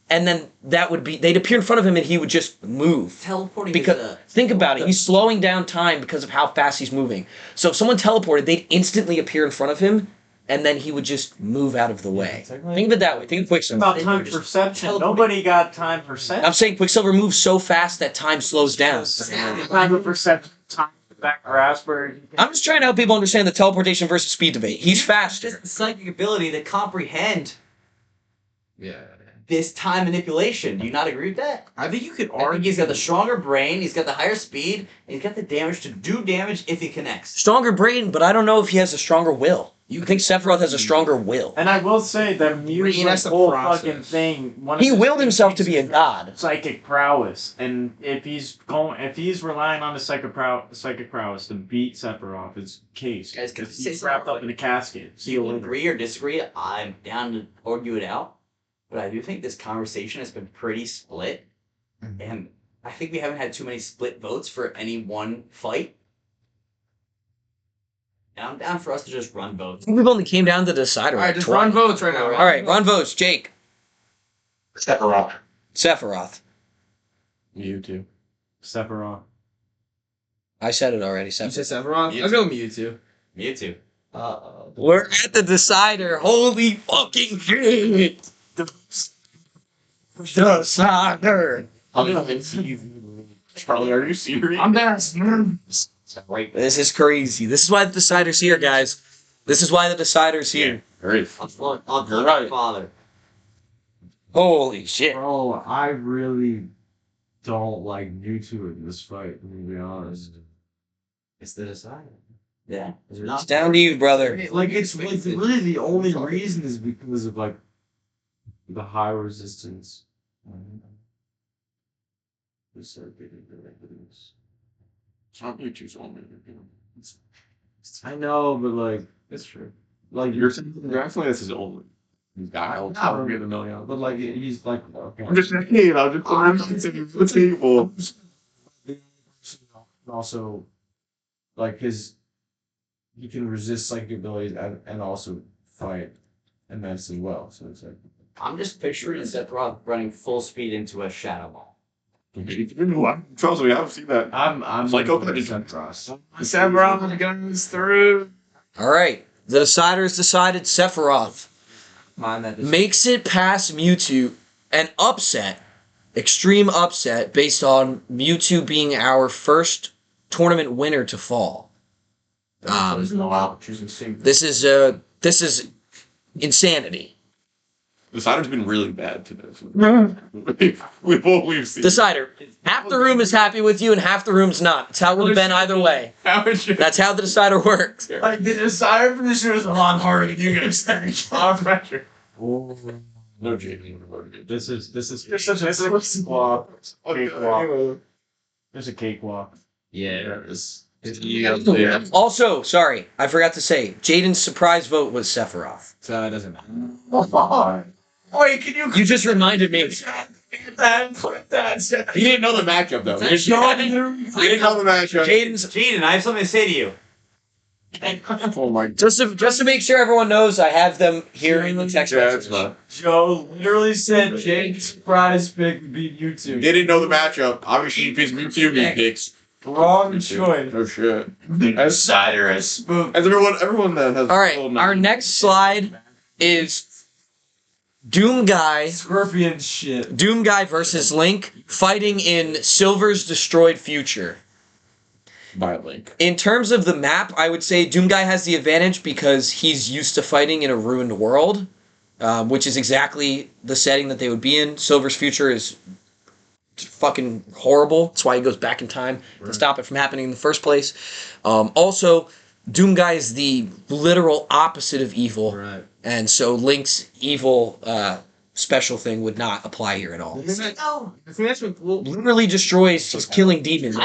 and then they'd appear in front of him and he would just move. Teleporting Because is think about it, he's slowing down time because of how fast he's moving. So if someone teleported, they'd instantly appear in front of him, and then he would just move out of the way. Think of it that way. Think of Quicksilver. About time perception. Nobody got time perception. I'm saying Quicksilver moves so fast that time slows down. Time of perception. Time back grasper. I'm just trying to help people understand the teleportation versus speed debate. He's faster. just the psychic ability to comprehend Yeah. this time manipulation. Do you not agree with that? I think you could I think argue. he's got the stronger brain, he's got the higher speed, and he's got the damage to do damage if he connects. Stronger brain, but I don't know if he has a stronger will. I think Sephiroth has a stronger will. And I will say that Green, that's Mew's the whole process. fucking thing. one of He his willed big himself to things be a is god. Psychic prowess, and if he's relying on the psychic prowess to beat Sephiroth, it's case. Guys, can Because I say he's wrapped something? up in a casket. Do you agree or disagree? I'm down to argue it out. But I do think this conversation has been pretty split. And I think we haven't had too many split votes for any one fight. And I'm down for us to just run votes. I think we've only came down to the decider. All right, just run votes right now. All right, run votes. Jake. Sephiroth. Sephiroth. Mewtwo. Sephiroth. I said it already. You Sephiroth. said Sephiroth? Let's go Mewtwo. Mewtwo. We're at the decider. Holy fucking shit. Decider. Charlie, are you serious? I'm down. Right. This is crazy. This is why the decider's here, guys. This is why the decider's here. Hurry. I'll You're my right. father. Holy shit. Bro, I really don't like Mewtwo in this fight, to be honest. It's the decider. Yeah. It's down to you, brother. Like, it's like really the only reason is because of like the high resistance. It's not Mewtwo's only. I know, but like, It's true. like You're saying this is only. He's got Allstars get a million. but like he's like okay. I'm just saying. I'm just climbing to the table. Also, like he can resist psychic abilities and also fight immensely well. So it's like. I'm just picturing Sephiroth running full speed into a Shadow Ball. Trust me, I haven't seen that. I'm like, going okay, with Sephiroth. Sephiroth goes through. All right. The deciders decided Sephiroth Mind that. makes it past Mewtwo, an upset, extreme upset, based on Mewtwo being our first tournament winner to fall. This is insanity. The cider's been really bad today. We've seen. Decider, half the room is happy with you and half the room's not. It's how it would have been either way. That's how the decider works. Like the decider for this year is a lot harder than you guys think. On pressure. No cheating. This is a cakewalk. Cakewalk. There's a cakewalk. Yeah. Also, sorry, I forgot to say, Jaden's surprise vote was Sephiroth. So it doesn't matter. Wait, can you? You just reminded me. He didn't know the matchup though. He didn't know the matchup. Jaden, I have something to say to you. Oh my god. Just to make sure everyone knows, I have them here in the text Yeah, message. it's not. Joe literally said Jake's surprise pick would be YouTube. Didn't know the matchup. Obviously, he picks Mewtwo. He picks. Wrong choice. Oh shit. Cider is spooked. As everyone that has. All right, our next slide is Doom Guy Scorpion shit. versus Link fighting in Silver's destroyed future. By Link. In terms of the map, I would say Doom Guy has the advantage because he's used to fighting in a ruined world, which is exactly the setting that they would be in. Silver's future is fucking horrible. That's why he goes back in time to stop it from happening in the first place. Also, Doom Guy is the literal opposite of evil. Right. And so Link's evil special thing would not apply here at all. No, I think that's what cool. Literally destroys, he's killing demons.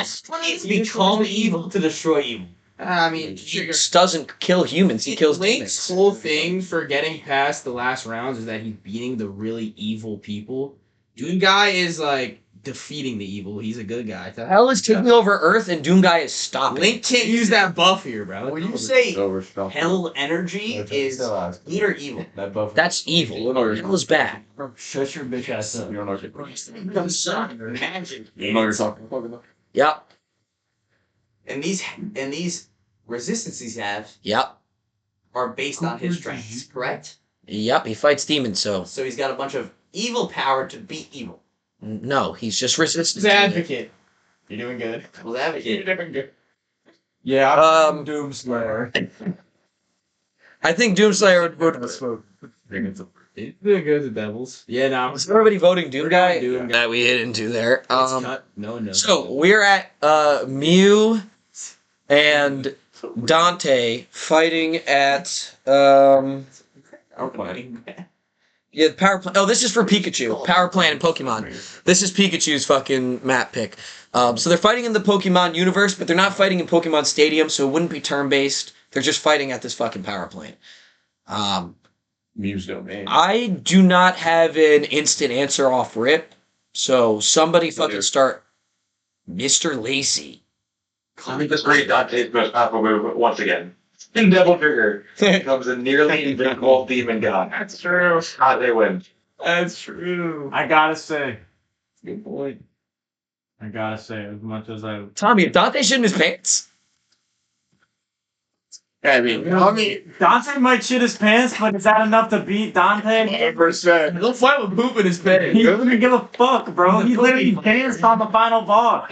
He's become evil to destroy evil. I mean, He doesn't kill humans, he kills Link's demons. whole thing for getting past the last rounds is that he's beating the really evil people. Doom Guy is like defeating the evil. He's a good guy. Hell is taking over Earth and Doom Guy is stopping. Link can't use that buff here, bro. When you say Hell. hell energy is good or evil? That's evil. Hell is bad. Shut your bitch ass up. You don't know what you're Magic. You know what you're talking about. Yep. And these resistances he has Yep. are based on his strengths, correct? Yep, he fights demons, so So he's got a bunch of evil power to beat evil. no, he's just resistant. He's an advocate. You're doing good. Well, advocate. You're doing good. Yeah, Um, I'm Doomslayer. I think Doomslayer would vote. He's doing good with the Devils. Yeah, no. Was everybody voting Doom Guy? Doom Guy. That we hit into there. No. So we're at Mew and Dante fighting at yeah, Power Plant. Oh, this is for Pikachu. Power Plant and Pokemon. This is Pikachu's fucking map pick. So they're fighting in the Pokemon universe, but they're not fighting in Pokemon Stadium, so it wouldn't be turn-based. They're just fighting at this fucking Power Plant. Mew's domain. I do not have an instant answer off rip, so somebody fucking start Mr. Lacey. Let me just read Dante's most powerful move once again. In Devil Trigger becomes a nearly invincible demon god. That's true. How they win. That's true. I gotta say, Good point. as much as I Tommy, if Dante shit in his pants. I mean, Dante might shit his pants, but is that enough to beat Dante? 100%. He'll fight with poop in his pants. He doesn't give a fuck, bro. He literally danced on the final boss.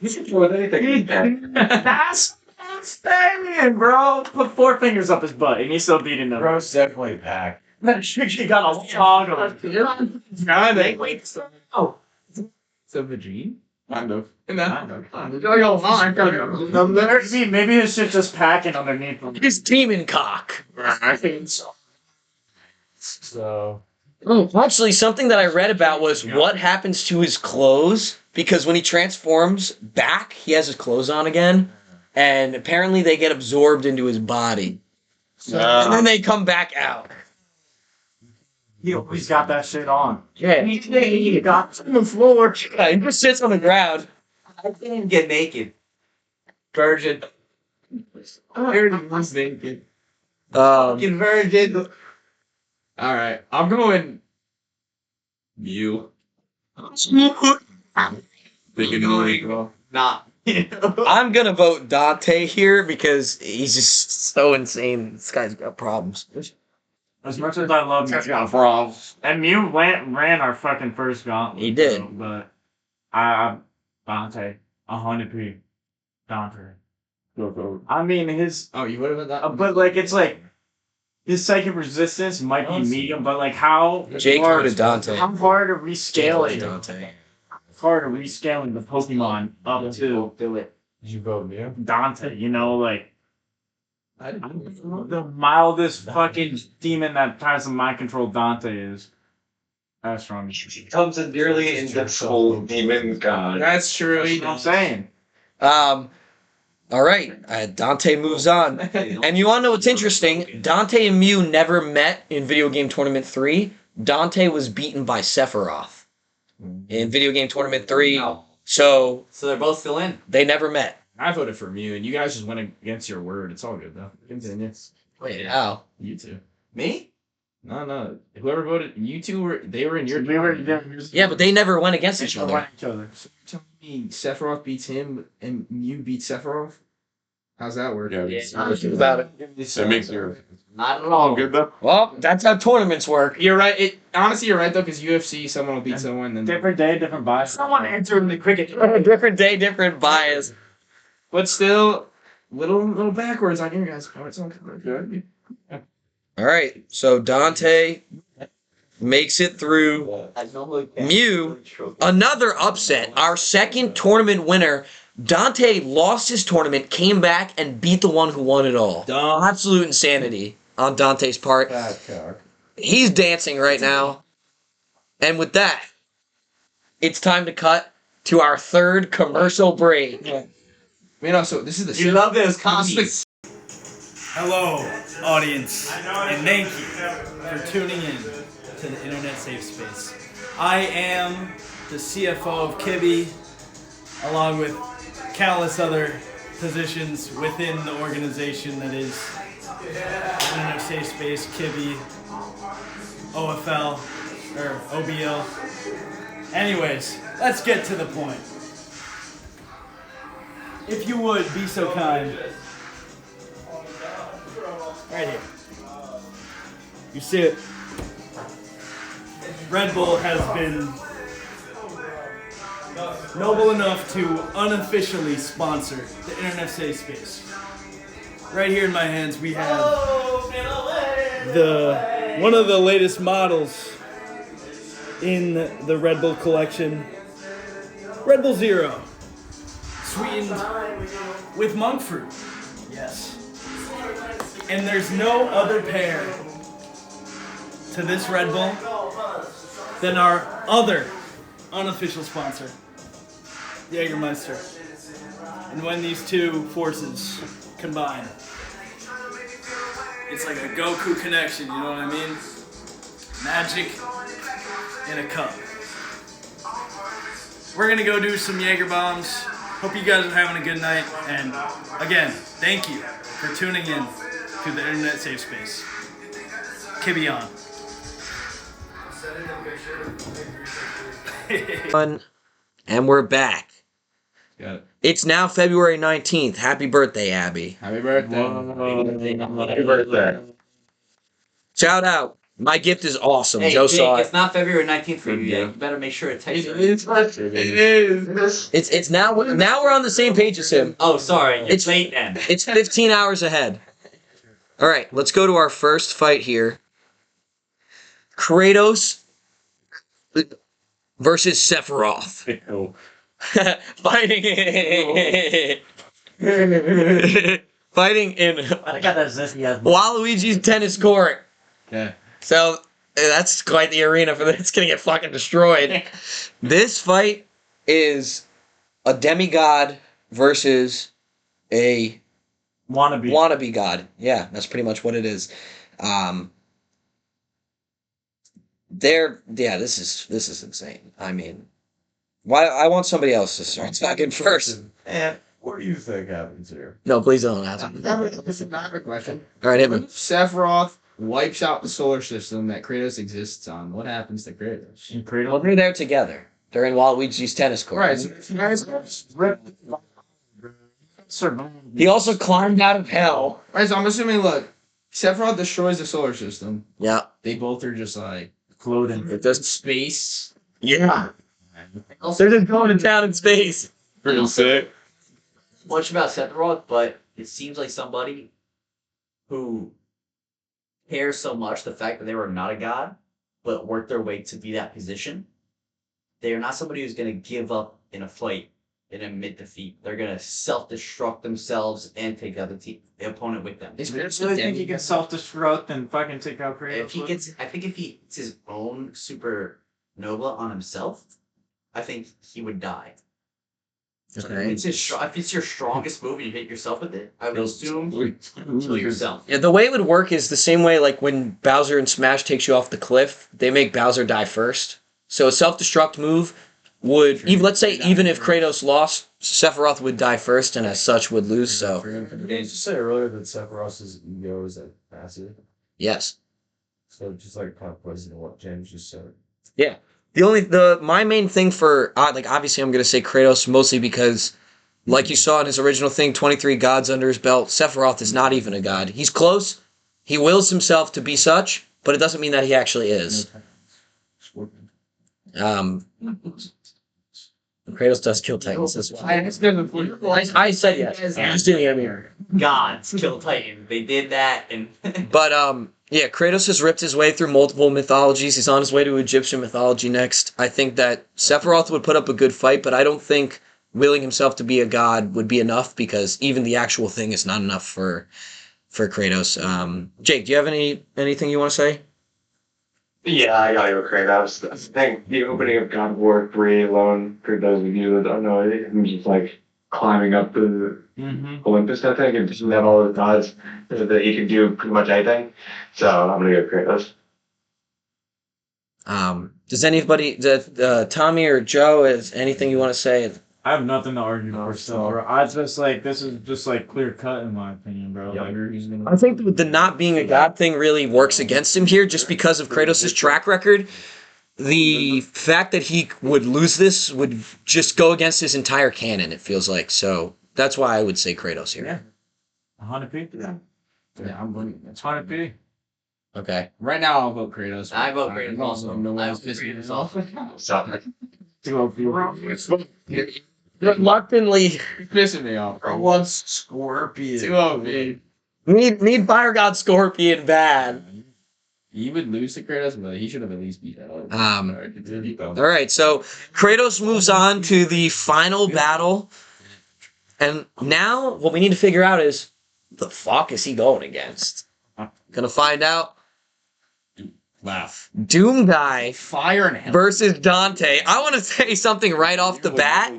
You can throw anything. That's insane, bro. Put 4 fingers up his butt, and he's still beating them. Bro's definitely packed. That shit got a hog on him. Oh. So Vagine? Kind of. Maybe his shit just packing underneath him. His demon cock. So Oh, actually, something that I read about was what happens to his clothes, because when he transforms back, he has his clothes on again, and apparently they get absorbed into his body. And then they come back out. He always got that shit on. Yeah. He got on the floor. Yeah, he just sits on the ground. I didn't get naked. Virgin. Everyone's naked. Um, Fucking virgin. Alright, I'm going. You. Big annoying. Not. I'm gonna vote Dante here because he's just so insane. This guy's got problems. As much as I love That's Mew, got problems. and Mew ran our fucking first gauntlet. He did. so, but I Dante, 100p, Dante. I mean his, Oh, you would have that? but like it's like his psychic resistance might be medium, but like how Jake hard, voted Dante. how hard are we Jake scaling? voted Dante. How hard are we scaling the Pokemon up to Do it. Did you vote me? Dante? You know, like. I didn't. The mildest fucking demon that tries to mind control Dante is. That's strong. He becomes a nearly invincible demon god. That's true. That's what I'm saying. All right. Dante moves on. And you want to know what's interesting? Dante and Mew never met in Video Game Tournament 3. Dante was beaten by Sephiroth in Video Game Tournament 3. So So they're both still in. they never met. I voted for Mew, and you guys just went against your word. It's all good, though. Continue. Wait, how? You two. Me? No. Whoever voted, you two were in your. Yeah, but they never went against each other. So you're telling me Sephiroth beats him and Mew beats Sephiroth? How's that work? Yeah, About it. that makes your Not at all. good though. Well, that's how tournaments work. You're right. Honestly, you're right though, because UFC, someone will beat someone. Then Different day, different bias. Someone answered the cricket. Different day, different bias. But still, little backwards on your guys' part. So good. All right, so Dante makes it through. Mew, another upset. Our second tournament winner. Dante lost his tournament, came back, and beat the one who won it all. Absolute insanity on Dante's part. Fat cock. He's dancing right now. And with that, it's time to cut to our third commercial break. So this is the. You love those This commies. is Hello, audience, and thank you for tuning in to the Internet Safe Space. I am the CFO of Kibby, along with countless other positions within the organization that is Internet Safe Space, Kibby, OFL, or OBL. Anyways, let's get to the point. If you would be so kind. Right here. You see it. Red Bull has been noble enough to unofficially sponsor the Internet Safe Space. Right here in my hands we have one of the latest models in the Red Bull collection, Red Bull Zero, sweetened with monk fruit. Yes. And there's no other pair to this Red Bull than our other unofficial sponsor, Jägermeister. And when these two forces combine, it's like a Goku connection, you know what I mean? Magic in a cup. We're gonna go do some Jaeger bombs. Hope you guys are having a good night. And again, thank you for tuning in to the Internet Safe Space. Kibby on. And we're back. Got it. It's now February 19th. Happy birthday, Abby. Happy birthday. Happy birthday. Shout out. My gift is awesome. Hey, Joe Jake, saw it's it. not February 19th for you yet. You better make sure to text her. It is. It's now we're on the same page as him. Oh, sorry. You're It's- late then. It's 15 hours ahead. All right, let's go to our first fight here. Kratos versus Sephiroth. Fighting in I got that zesty ass. Waluigi's tennis court. Okay. So that's quite the arena for this. It's gonna get fucking destroyed. This fight is a demigod versus a wannabe god. Yeah, that's pretty much what it is. This is insane. I mean, why? I want somebody else to start talking first. What do you think happens here? No, please don't ask me. I have a question. All right, hit me. If Sephiroth wipes out the solar system that Kratos exists on, what happens to Kratos? Well, they're there together. They're in Waluigi's tennis court. Right, so if you guys He also climbed out of hell. Right, so I'm assuming, look, Sephiroth destroys the solar system. Yeah. They both are just like Floating. It does. space. Yeah. They're just going to town in space. Pretty sick. Much about Sephiroth, but it seems like somebody who cares so much the fact that they were not a god, but worked their way to be that position. They are not somebody who's going to give up in a fight and admit defeat. They're going to self-destruct themselves and take out the opponent with them. Is You Kratos really a think he can demigod? self-destruct and fucking take out Kratos? I think if he gets his own supernova on himself, I think he would die. Okay. If it's your strongest move and you hit yourself with it, I would assume kill yourself. Yeah, the way it would work is the same way like when Bowser in Smash takes you off the cliff, they make Bowser die first. So a self-destruct move would, even let's say even if Kratos lost, Sephiroth would die first and as such would lose, so Did you just say earlier that Sephiroth's ego is massive? yes. So just like kind of poison what James just said. My main thing for like obviously I'm gonna say Kratos mostly because like you saw in his original thing, 23 gods under his belt, Sephiroth is not even a god. He's close, he wills himself to be such, but it doesn't mean that he actually is. Kratos does kill Titans as well. I said yes. You just didn't hear me. Gods kill Titan. They did that, and But yeah, Kratos has ripped his way through multiple mythologies. He's on his way to Egyptian mythology next. I think that Sephiroth would put up a good fight, but I don't think willing himself to be a god would be enough because even the actual thing is not enough for Kratos. Jake, do you have anything you want to say? Yeah, I gotta go Kratos. I think the opening of God of War 3 alone, for those of you that don't know it, I'm just like climbing up the Olympus, I think, and just have all the gods that he can do pretty much anything. So I'm gonna go Kratos. Does anybody, Tommy or Joe, has anything you want to say? I have nothing to argue for still, bro. I just like this is just like clear cut in my opinion, bro. Like, I think the not being a god thing really works against him here just because of Kratos' track record. The fact that he would lose this would just go against his entire canon, it feels like. So that's why I would say Kratos here. Yeah. 100p? Yeah, I'm voting. It's 100p. Okay. Right now, I'll vote Kratos. I vote Kratos also. No I one's vote pissing me Kratos off. So, Reluctantly Pissing me off. I want Scorpion. 2-0, need Fire God Scorpion bad. He would lose to Kratos, but he should have at least beat that. All right, so Kratos moves on to the final battle, and now what we need to figure out is the fuck is he going against? Gonna find out. Laugh. Doom Guy Fire and hell. versus Dante. I want to say something right off the bat.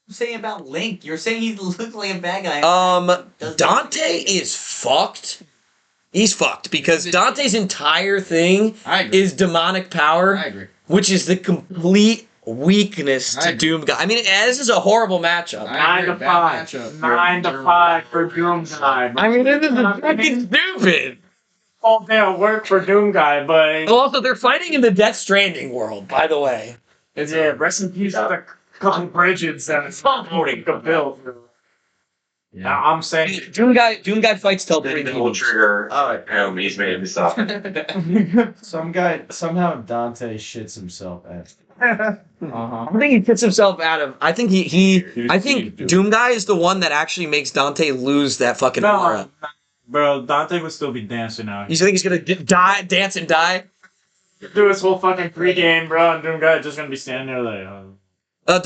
You're saying about Link. You're saying he looks like a bad guy. Dante is fucked. He's fucked because Dante's entire thing I agree. is demonic power, I agree. which is the complete weakness I to agree. Doom Guy. I mean, this is a horrible matchup. I 9 to agree, 5. bad matchup. 9 to 5 for Doom Guy. I mean, this is fucking stupid. All day of work for Doom Guy, but Also, they're fighting in the Death Stranding world, by the way. yeah, rest in peace to the couple bridges that it's voting to build. Now I'm saying Doom Guy fights till then pretty the whole trigger. Oh, he's made me stop. Some guy, somehow Dante shits himself at. I think he puts himself out of. I think I think Doom Guy is the one that actually makes Dante lose that fucking aura. bro, Dante would still be dancing out. You think he's gonna dance and die? Do his whole fucking pregame, bro, and Doom Guy just gonna be standing there like, Not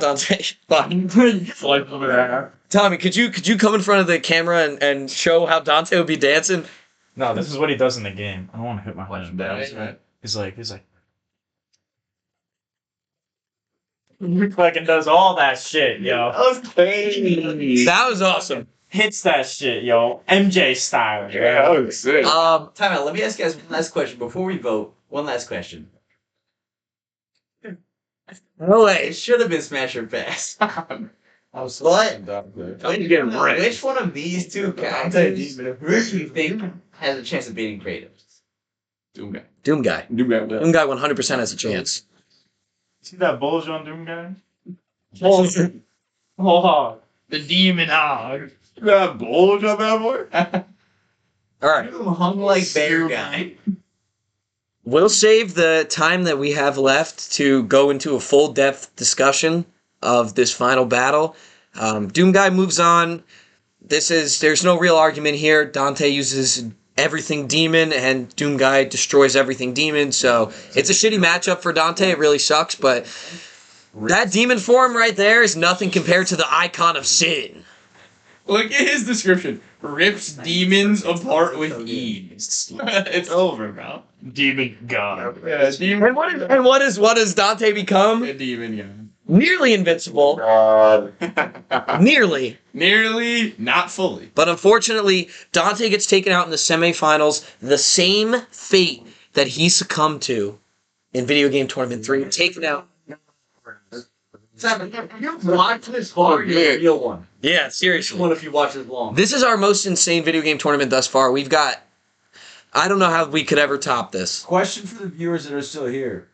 Dante. Fuck. like over there. Tommy, could you come in front of the camera and show how Dante would be dancing? No, this is what he does in the game. I don't want to hit my head. Right. He's like, he fucking does all that shit, yo. That was awesome. Hits that shit, yo. MJ style. Yeah, that was sick. Time out. Let me ask you guys one last question before we vote. One last question. No way. It should have been Smash or Pass. I was What? Dante. Which one of these two characters do you think has a chance of beating Kratos? Doom guy. Doom Guy. Doom guy. Doom Guy 100% has a chance. See that bulge on Doom guy? The demon hog. That bulge on that boy. All right. Doom hung like bear guy. We'll save the time that we have left to go into a full depth discussion of this final battle. Doom Guy moves on. There's no real argument here. Dante uses everything demon and Doom Guy destroys everything demon. So it's a shitty matchup for Dante. It really sucks, but that demon form right there is nothing compared to the icon of sin. Look at his description. Rips demons apart with ease. It's over, bro. Demon god. Yeah, demon. And what does Dante become? A demon, yeah. Nearly invincible. God. Nearly. Nearly, not fully. But unfortunately, Dante gets taken out in the semifinals. The same fate that he succumbed to in Video Game Tournament 3. Taken out. You watch this far, you're a real one. Yeah, Which seriously. one if you watch this long? This is our most insane video game tournament thus far. We've got... I don't know how we could ever top this. Question for the viewers that are still here.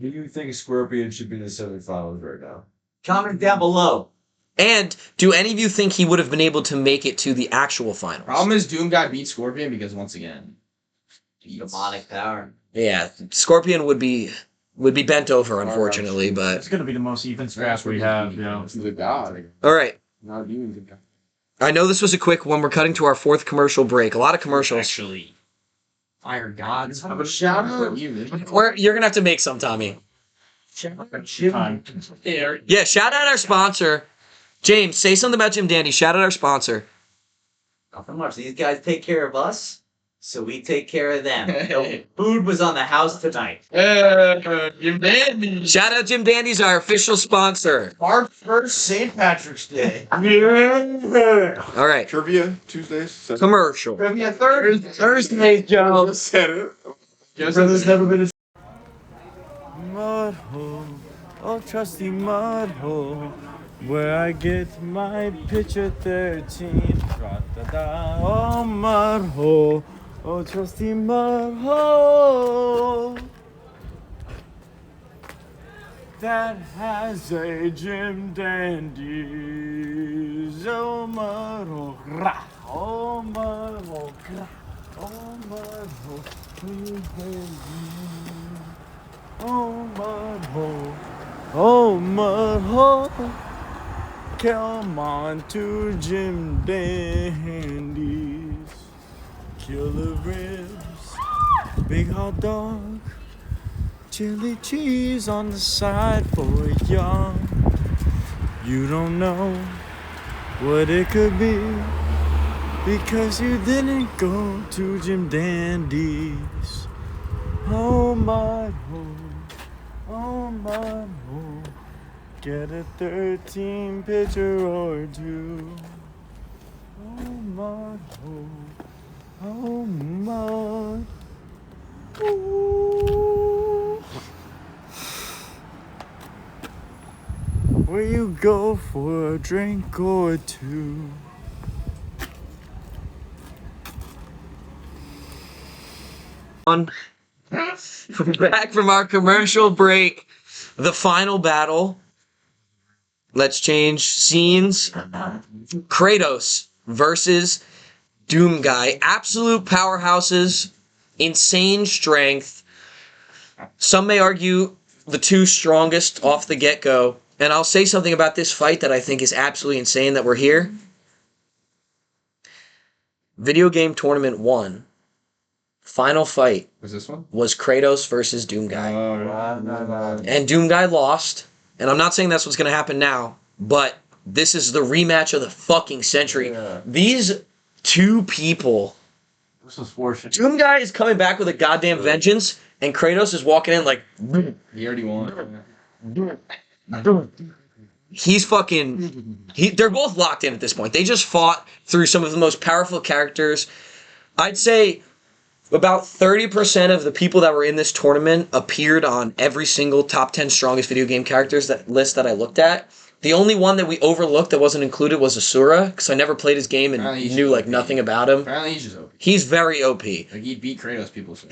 Do you think Scorpion should be in the semifinals right now? Comment down below. And do any of you think he would have been able to make it to the actual finals? Problem is Doom Guy beat Scorpion because once again, Demonic power. Yeah, Scorpion would be bent over, unfortunately, but... It's gonna be the most even scratch we have, you know. It's the god. All right. Not demon guy. I know this was a quick one. We're cutting to our fourth commercial break. A lot of commercials. actually, Fire Gods. Shout out. You're going to have to make some, Tommy. Time. Yeah, shout out our sponsor. James, say something about Jim Dandy. Shout out our sponsor. Nothing much. These guys take care of us, so we take care of them. So food was on the house tonight. Jim Dandy. Shout out Jim Dandy's our official sponsor. March 1st, St. Patrick's Day. All right. Trivia Tuesdays. Commercial. Trivia Thursday, Joe. Said it. Brother's never been Mud hole, oh trusty mud hole, where I get my picture 13. Ra-da-da, oh mud hole, oh trusty mud hole, that has a Jim Dandy's. Oh mud hole, rah, oh mud hole, rah, oh mud hole, will you hear me? Oh mud hole, oh mud hole, come on to Jim Dandy's. Killer ribs, big hot dog, chili cheese on the side for y'all. You don't know what it could be because you didn't go to Jim Dandy's. Oh mud hole. Oh mud hole, get a 13 pitcher or two. Oh mud hole, oh mud. Ooh. Where you go for a drink or two. Back from our commercial break. The final battle. Let's change scenes. Kratos versus Doom Guy. Absolute powerhouses. Insane strength. Some may argue the two strongest off the get-go. And I'll say something about this fight that I think is absolutely insane that we're here. Video Game Tournament 1. Final fight Was this one? was Kratos versus Doom Guy. no. And Doom Guy lost. And I'm not saying that's what's going to happen now, but this is the rematch of the fucking century. Yeah. These two people. This was fortunate. Doom Guy is coming back with a goddamn vengeance, and Kratos is walking in like... He already won. He's fucking... They're both locked in at this point. They just fought through some of the most powerful characters. I'd say... About 30% of the people that were in this tournament appeared on every single top 10 strongest video game characters list that I looked at. The only one that we overlooked that wasn't included was Asura, because I never played his game and Apparently he's knew like OP. nothing about him. Apparently he's just OP. He's very OP. Like he beat Kratos. People say.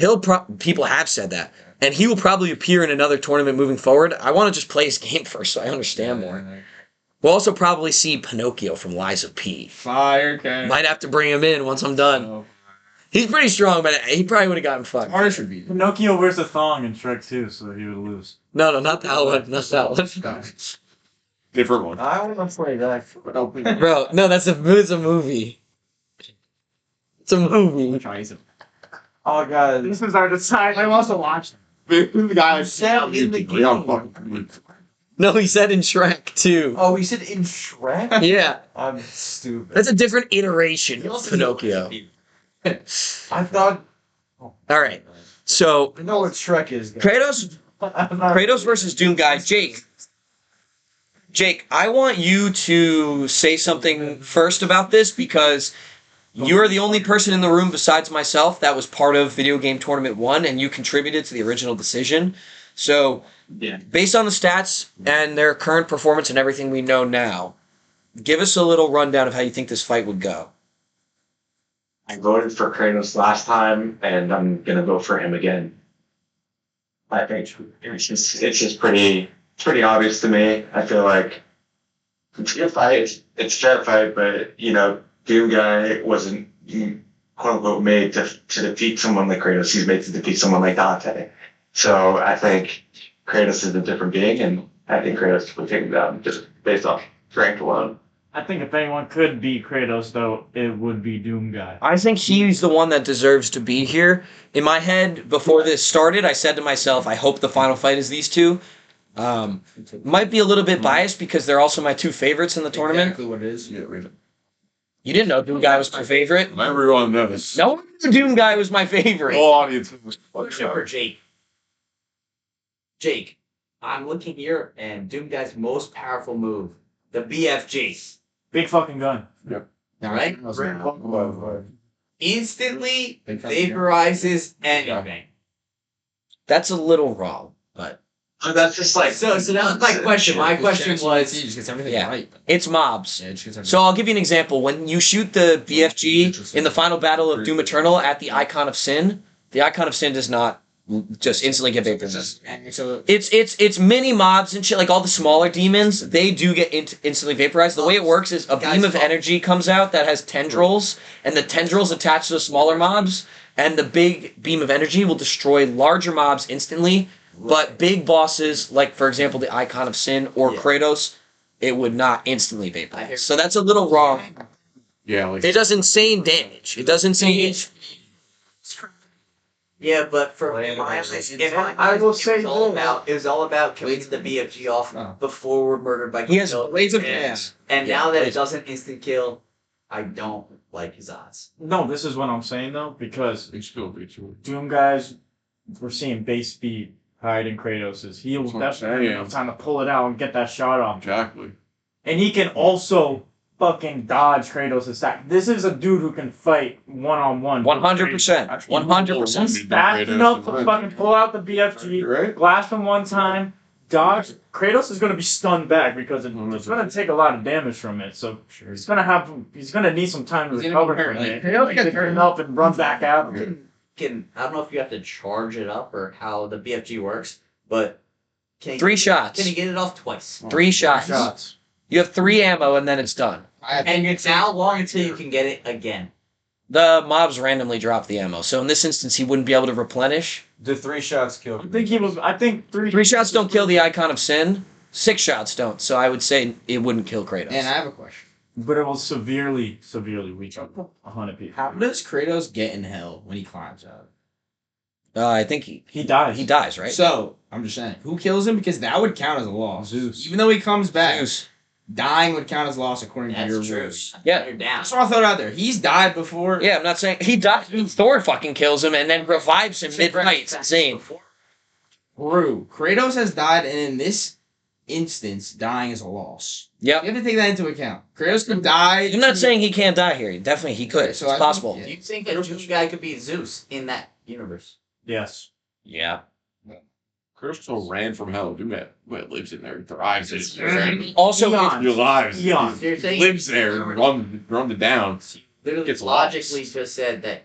People have said that, and he will probably appear in another tournament moving forward. I want to just play his game first, so I understand more. We'll also probably see Pinocchio from Lies of P. Fire, okay. Might have to bring him in once I'm done. Oh. He's pretty strong, but he probably would have gotten fucked. Artist would be. Pinocchio wears a thong in Shrek 2, so he would lose. No, not that one. Not that one. Different one. I want to play that. Bro, no, it's a movie. It's a movie. Try some. Oh god. This is our decide. I also watched. The guy Sound in the game. No, he said in Shrek too. Oh, he said in Shrek? Yeah, I'm stupid. that's a different iteration of Pinocchio. I thought. All right, so I know what Shrek is. Guys. Kratos versus Doom guy. Jake, I want you to say something first about this because you're the only person in the room besides myself that was part of Video Game Tournament 1 and you contributed to the original decision. So, based on the stats and their current performance and everything we know now, give us a little rundown of how you think this fight would go. I voted for Kratos last time, and I'm gonna vote for him again. I think it's just pretty obvious to me. I feel like it's a good fight. It's a fair fight, but Doom Guy wasn't quote unquote made to defeat someone like Kratos. He's made to defeat someone like Dante. So I think Kratos is a different being, and I think Kratos would take him down just based off strength alone. I think if anyone could beat Kratos, though, it would be Doom Guy. I think he's the one that deserves to be here. In my head, before this started, I said to myself, I hope the final fight is these two. Might be a little bit biased because they're also my two favorites in the tournament. Exactly what it is. Yeah, read it. You didn't know Doom Guy was my favorite? Everyone knows. No one knew Doom Guy was my favorite. All audience. Question for Jake. Jake, I'm looking here, and Doom Guy's most powerful move, the BFG. Big fucking gun. Right? Instantly Big fucking gun. vaporizes anything. That's a little wrong, but But that's just like So that was my question. My question was, He just gets everything Yeah. right. it's mobs. Yeah, he just gets everything So I'll give you an example. When you shoot the BFG in the final battle of Doom Eternal at the Icon of Sin, the Icon of Sin does not just instantly get vaporized. And so It's mini mobs and shit, like all the smaller demons, they do get instantly vaporized. The way it works is a beam of energy comes out that has tendrils, and the tendrils attach to the smaller mobs, and the big beam of energy will destroy larger mobs instantly, but big bosses, like for example the Icon of Sin or Kratos, it would not instantly vaporize. So that's a little wrong. Yeah, like It does insane damage. It does insane yeah, but for my I will say it was all about killing the BFG off before we're murdered by He has Killjoy. blades of And- gas. And now that it doesn't instant kill, I don't like his odds. No, this is what I'm saying, though, because they still beat you. Doom Guys, we're seeing base speed higher than Kratos' He will That's what I'm definitely have saying. enough time to pull it out and get that shot off. Exactly. And he can also fucking dodge Kratos' attack. This is a dude who can fight one-on-one. 100%. 100%. Fast enough to fucking pull out the BFG, Right? blast him one time, dodge. Kratos is going to be stunned back because it's going to take a lot of damage from it. So he's going to need some time to He's gonna recover be hurt, from like, it. he'll He get can hurt. turn up and run back out. I don't know if you have to charge it up or how the BFG works, but can 3 shots. Can you get it off twice? 3 shots. You have 3 ammo and then it's done. And it's how long until you can get it again? The mobs randomly drop the ammo, so in this instance he wouldn't be able to replenish. The 3 shots killed. I think 3 shots don't kill the Icon of Sin. 6 shots don't, so I would say it wouldn't kill Kratos. And I have a question. But it will severely weaken 100 people. How does Kratos get in hell when he climbs out? I think He dies. he dies, right? So, I'm just saying, who kills him? Because that would count as a loss. Zeus. Even though he comes back, Zeus. dying would count as loss according to your That's true. rules. Yeah. You're down. That's what I thought out there. He's died before. Yeah, I'm not saying he dies. Thor fucking kills him and then revives him mid-fight. It's insane. True. Kratos has died, and in this instance, dying is a loss. Yep. You have to take that into account. Kratos could die. I'm not saying he can't die here. Definitely he could. So It's I think- possible. yeah. Do you think that Doom Guy could be Zeus in that universe? Yes. Yeah. Crystal ran from hell. Doom lives in there, thrives in there. Also, Eons. He lives. Eons. You're saying Lives there. Run it down. literally Gets logically lost. just said that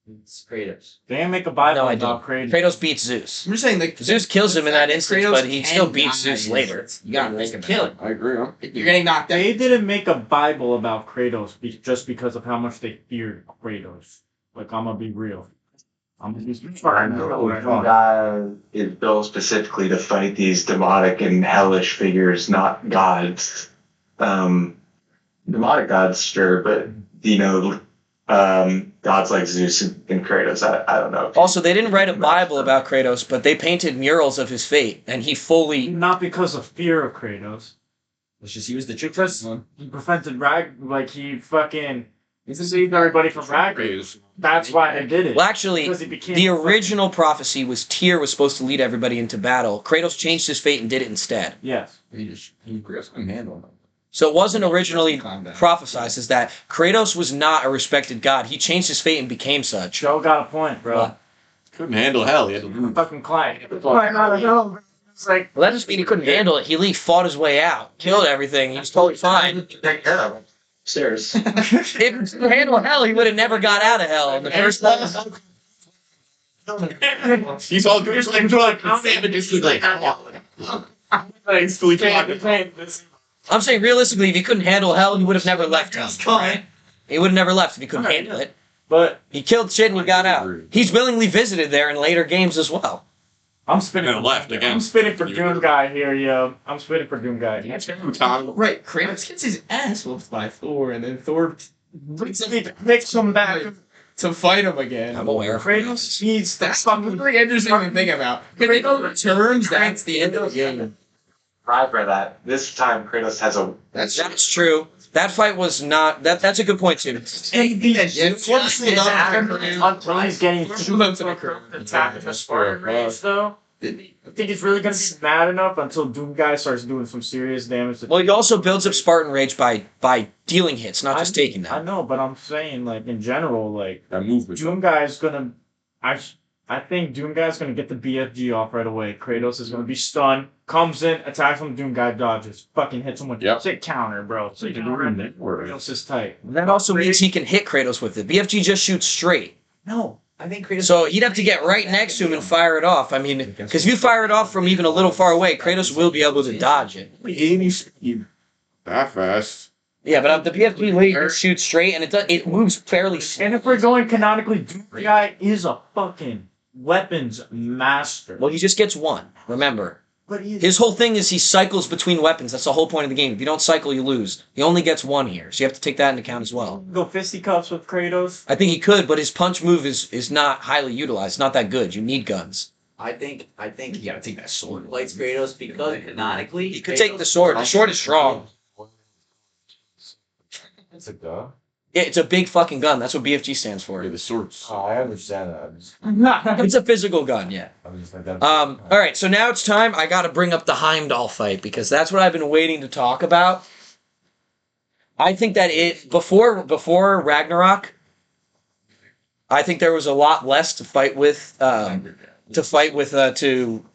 it's Kratos. They didn't make a Bible No, I about didn't. Kratos. Kratos beats Zeus. I'm just saying, like, Zeus kills him in that Kratos instance, but he still can beats die. Zeus later. You gotta think about Kill it. him. I agree. Huh? You're getting knocked out. They didn't make a Bible about Kratos just because of how much they feared Kratos. Like, I'm gonna be real. I'm gonna be I know Doom is built specifically to fight these demonic and hellish figures, not gods. Demonic gods, sure, but gods like Zeus and Kratos. I don't know. Also, they didn't write a Bible about Kratos, but they painted murals of his fate, and he fully. Not because of fear of Kratos. Let's just use the trick Because one. he prevented he fucking saved everybody from Ragnarok. That's why they did it. Well, actually, Because he became the original prophecy was Tyr was supposed to lead everybody into battle. Kratos changed his fate and did it instead. Yes. He couldn't handle him. So it wasn't originally Calm down. prophesized as that. Kratos was not a respected god. He changed his fate and became such. Joe got a point, bro. What? Couldn't handle hell. He had to leave. Fucking client. Client out of hell. It's like, Well, that doesn't mean he couldn't handle it. He fought his way out, killed everything. He was totally fine. Take care of him. Stairs. If he could handle hell, he would have never got out of hell in the first place. He's all good. He's like, I'm saying realistically, if he couldn't handle hell, he would have never left hell. He would have never left if he couldn't handle it. but He killed shit and he got out. He's willingly visited there in later games as well. I'm spinning. And left again. I'm spinning for Doom Guy here, yo. I'm spinning for Doom Guy. Right, Kratos gets his ass whooped by Thor, and then Thor Mix him back. to fight him again. I'm aware. Kratos needs the That's fucking. really interesting to think about. Kratos turns, that's the end of the game. Right by that. This time Kratos has a That's true. That fight was not. That's a good point too. Anything that gets Until he's getting attacked in the Spartan race, though. I think he's really gonna be mad enough until Doom Guy starts doing some serious damage. Well, he also builds up Spartan rage by dealing hits, not just taking I them. know, but I'm saying, like, in general, like, That movement. Doom Guy's gonna. I think Doom Guy's gonna get the BFG off right away. Kratos is gonna be stunned, comes in, attacks him, Doom Guy dodges, fucking hits him with sick counter, bro. So you can Kratos is tight. That also means he can hit Kratos with it. BFG just shoots straight. No, I think Kratos. So he'd have to get right next to him and fire it off. I mean, because if you fire it off from even a little far away, Kratos will be able to dodge it. 80 speed. That fast. Yeah, but the BFG later shoots straight and it moves fairly slow. And if we're going canonically, Doom Guy is a fucking weapons master. Well, he just gets one. Remember, But he his whole thing is he cycles between weapons. That's the whole point of the game. If you don't cycle, you lose. He only gets one here, so you have to take that into account as well. go fisticuffs with Kratos. I think he could, but his punch move is not highly utilized. It's not that good. You need guns. I think You gotta take that sword. likes Kratos because canonically He could take the sword. The sword is strong. It's a duh. Yeah, it's a big fucking gun. That's what BFG stands for. Yeah, the swords. Oh, I understand that. It's a physical gun, yeah. I'm just like that. All right, so now it's time. I got to bring up the Heimdall fight because that's what I've been waiting to talk about. I think that before Ragnarok, I think there was a lot less to fight with. To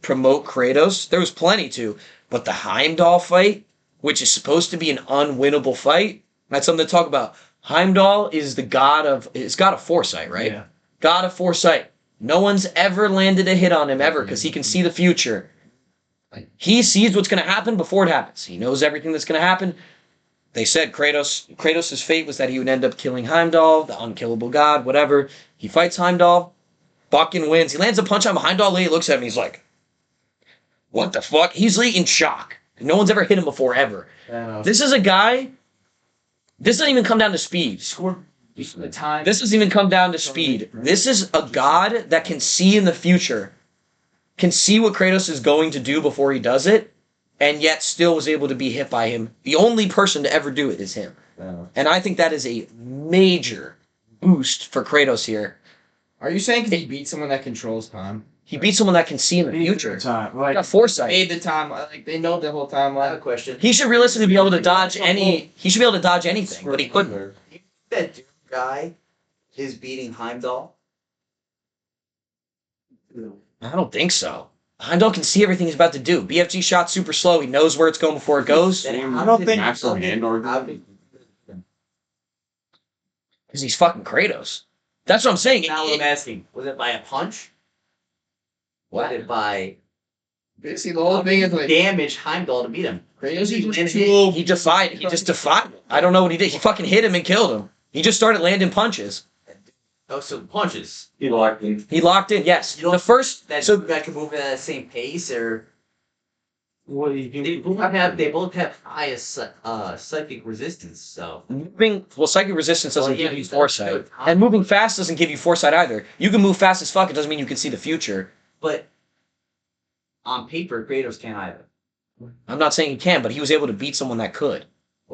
promote Kratos. There was plenty to, but the Heimdall fight, which is supposed to be an unwinnable fight, that's something to talk about. Heimdall is the god of foresight, right? Yeah. God of foresight. No one's ever landed a hit on him ever because he can see the future. He sees what's going to happen before it happens. He knows everything that's going to happen. They said Kratos' fate was that he would end up killing Heimdall, the unkillable god, whatever. He fights Heimdall, fucking wins. He lands a punch on him. Heimdall looks at him. He's like, what the fuck? He's like in shock. No one's ever hit him before, ever. This is a guy. This doesn't even come down to speed. The time. This doesn't even come down to speed. This is a god that can see in the future, can see what Kratos is going to do before he does it, and yet still was able to be hit by him. The only person to ever do it is him. And I think that is a major boost for Kratos here. Are you saying he beat someone that controls time? He beat someone that can see in the future. Time. He Like, got foresight. Made the time, like they know the whole timeline. I have a question. He should realistically be able to dodge any. He should be able to dodge anything, but he couldn't. That Doom guy is beating Heimdall. I don't think so. Heimdall can see everything he's about to do. BFG shot super slow. He knows where it's going before it goes. Then I don't think- Natural hand organ. Because he's fucking Kratos. That's what I'm saying. Now what I'm asking, was it by a punch? Was it by Basically, the whole thing is like damage Heimdall to beat him? Kratos He is landed just too. He defied. He just defied. I don't know what he did. He fucking hit him and killed him. He just started landing punches. Oh, so punches. He locked in. He locked in. Yes. You don't The first. That So that can move at the same pace, or What do you they both have highest psychic resistance. So moving. Well, psychic resistance doesn't Well, yeah, give you that's foresight, good. and moving fast doesn't give you foresight either. You can move fast as fuck. It doesn't mean you can see the future. but on paper, Kratos can't either. I'm not saying he can, but he was able to beat someone that could.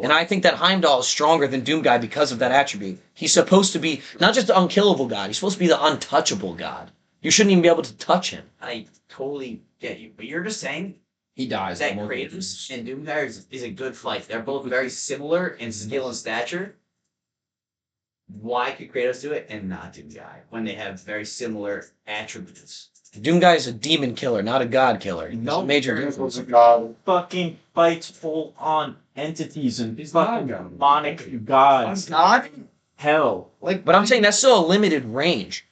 And I think that Heimdall is stronger than Doomguy because of that attribute. He's supposed to be not just the unkillable god, he's supposed to be the untouchable god. You shouldn't even be able to touch him. I totally get you, but you're just saying He dies. that multiple Kratos times. and Doomguy is a good fight. They're both very similar in skill and stature. Why could Kratos do it and not Doomguy when they have very similar attributes? Doomguy is a demon killer, not a god killer. He's a major difference. fucking fights full on entities and He's fucking not a god. demonic gods? Not Hell. But I'm saying that's still a limited range.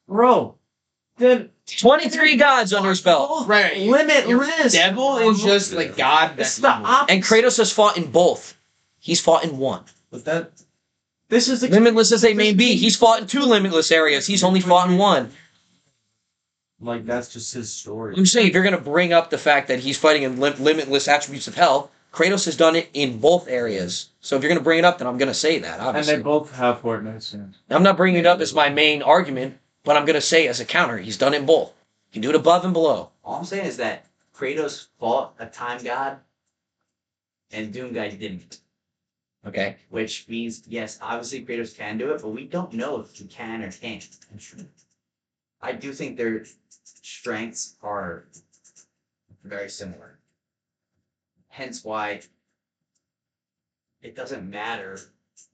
Bro. Then 23 gods under his belt. right. limitless. Devil is just like God. It's That's the evil. opposite. And Kratos has fought in both. He's fought in one. But that This is the Limitless as they may be, he's fought in 2 limitless areas. He's only fought in one. like that's just his story. I'm saying if you're going to bring up the fact that he's fighting in limitless attributes of hell, Kratos has done it in both areas. So if you're going to bring it up, then I'm going to say that, and obviously. they both have Fortnite skins. I'm not bringing it up as my main argument, but I'm going to say as a counter, he's done it both. He can do it above and below. All I'm saying is that Kratos fought a time god, and Doomguy didn't. Okay? Which means, yes, obviously Kratos can do it, but we don't know if he can or can't. I do think their strengths are very similar. Hence why it doesn't matter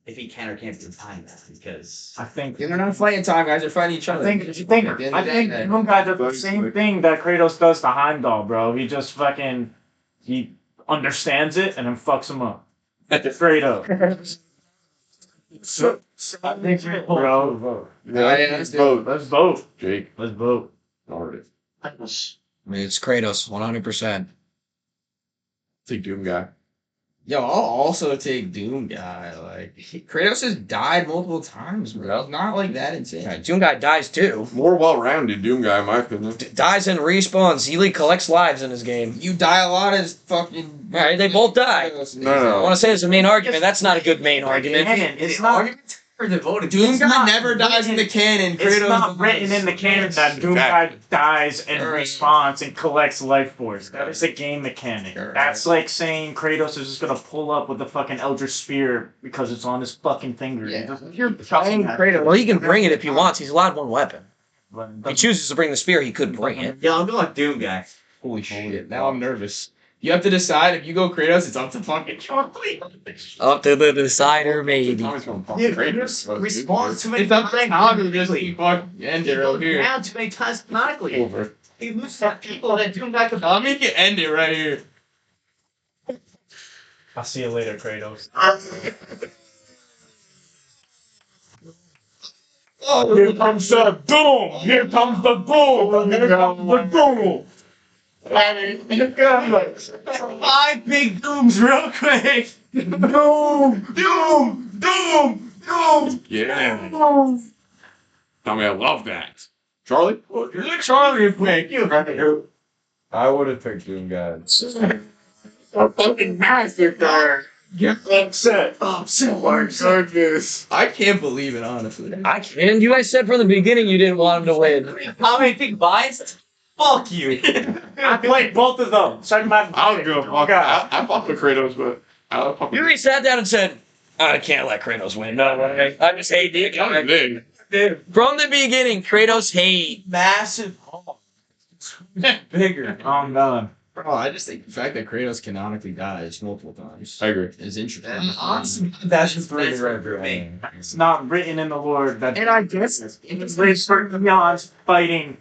if he can or can't do time god, because I think They're not fighting time, guys. They're fighting each I other. think At the end of the day, Doomguy does the same thing that Kratos does to Heimdall, bro. He just fucking he understands it and then fucks him up. Straight up. So I think bro. vote. Yeah, Let's vote. Let's vote. Jake. Let's vote. Already. I mean, it's Kratos, 100%. Take Doom guy. Yo, I'll also take Doom Guy. Like Kratos has died multiple times, bro. He's not like that insane. Yeah, Doomguy dies too. More well-rounded Doom guy, in my opinion. Dies and respawns. He collects lives in his game. You die a lot as fucking. Right, they both die. No, I no. want to say it's a main argument. That's not a good main argument. Canon. It's not. for the voting. Doom It's Guy not never dies in the canon. It's Kratos not dies. written in the canon that Doomguy dies and Right. respawns and collects life force. That is a game mechanic. Right. That's like saying Kratos is just gonna pull up with the fucking Eldritch Spear because it's on his fucking finger. Yeah. He doesn't- You're chucking that. Kratos. Well, he can bring it if he wants. He's allowed one weapon. But If he chooses to bring the spear, he could bring it. Yeah, I'm going with Doom Guy. Holy shit! Now I'm nervous. You have to decide if you go Kratos. It's up to fucking Charlie. Up to the decider, maybe. Tommy's going fucking Dude, crazy. just response to it. It's up to Tommy. Just be fucking end it right here. Down too many times canonically. Over. He loses that people that Doom Guy could. Tommy can end it right here. I'll see you later, Kratos. Oh, Here comes the doom! Here comes the boom! Here comes the doom! 5 big dooms real quick! Doom! Doom! Doom! Doom! Yeah. Tommy, I love that. Charlie? Look, Charlie, quick. I would have picked Doom Guy. Fucking massive there. Upset! Goodness. I can't believe it, honestly. I can. You guys said from the beginning you didn't want him to win. How many big buys? Fuck you. I played both of them. Check my. I don't give a fuck. I fuck with Kratos, but I don't fuck You with already sat down and said, I can't let Kratos win. No way. I just hate it. Big. From the beginning, Kratos hate. Massive. Bigger. I'm done. Bro, I just think the fact that Kratos canonically dies multiple times I agree. is interesting. Honestly, that's just really that's right for me. It's not written in the lore that. And I guess it's for eons fighting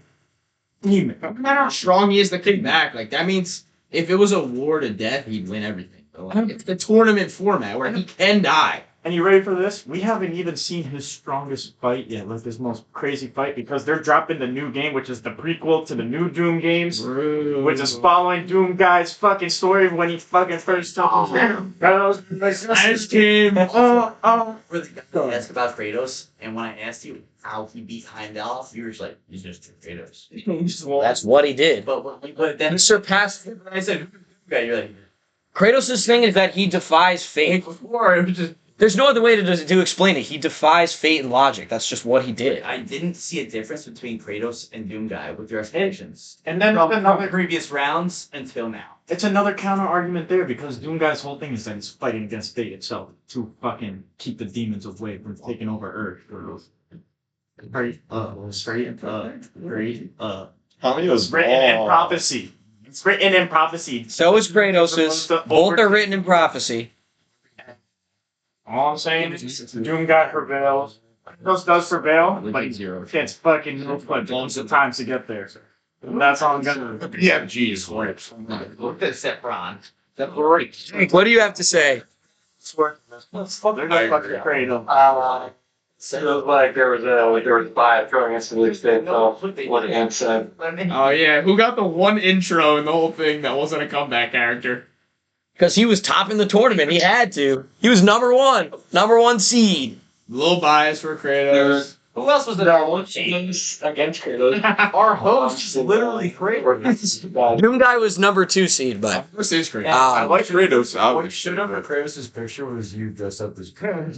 Demon. No matter how strong he is to kick back, like that means if it was a war to death, he'd win everything. But, like, it's the tournament format where he can die. And you ready for this? We haven't even seen his strongest fight yet, like his most crazy fight, because they're dropping the new game, which is the prequel to the new Doom games, which is following Doom Guy's fucking story when he fucking first took him. Ice Team. Really asked about Kratos, and when I asked you how he beat Heimdall, you were just like, he's just Kratos. That's what he did. But then He surpassed. when I said, "Okay," you're like, Kratos' thing is that he defies fate. Before it was just There's no other way to explain it. He defies fate and logic. That's just what he did. I didn't see a difference between Kratos and Doom Guy with your explanations. And then From another, previous rounds until now. it's another counter argument there, because Doom Guy's whole thing is that he's fighting against fate itself to fucking keep the demons away from taking over Earth. Straight up. Tommy was Written in prophecy. It's written in prophecy. So is Kratos's. Both are written in prophecy. All I'm saying is Doom Guy prevails. Kratos does prevail, but he gets fucking no loads of times to get there. And that's all I'm gonna. PFG is worse. Except Ron. What do you have to say? They're just fucking Kratos. It was like there was 5 going instantly state off what Ant said. oh yeah, who got the one intro in the whole thing that wasn't a comeback character? Because he was topping the tournament. He had to. He was number one seed. A little bias for Kratos. Who else was the number one change against Kratos? Our host is literally Kratos. Doom Guy was number 2 seed, but This is Kratos. I like Kratos. What showed up at Kratos' picture was you dressed up as Kratos.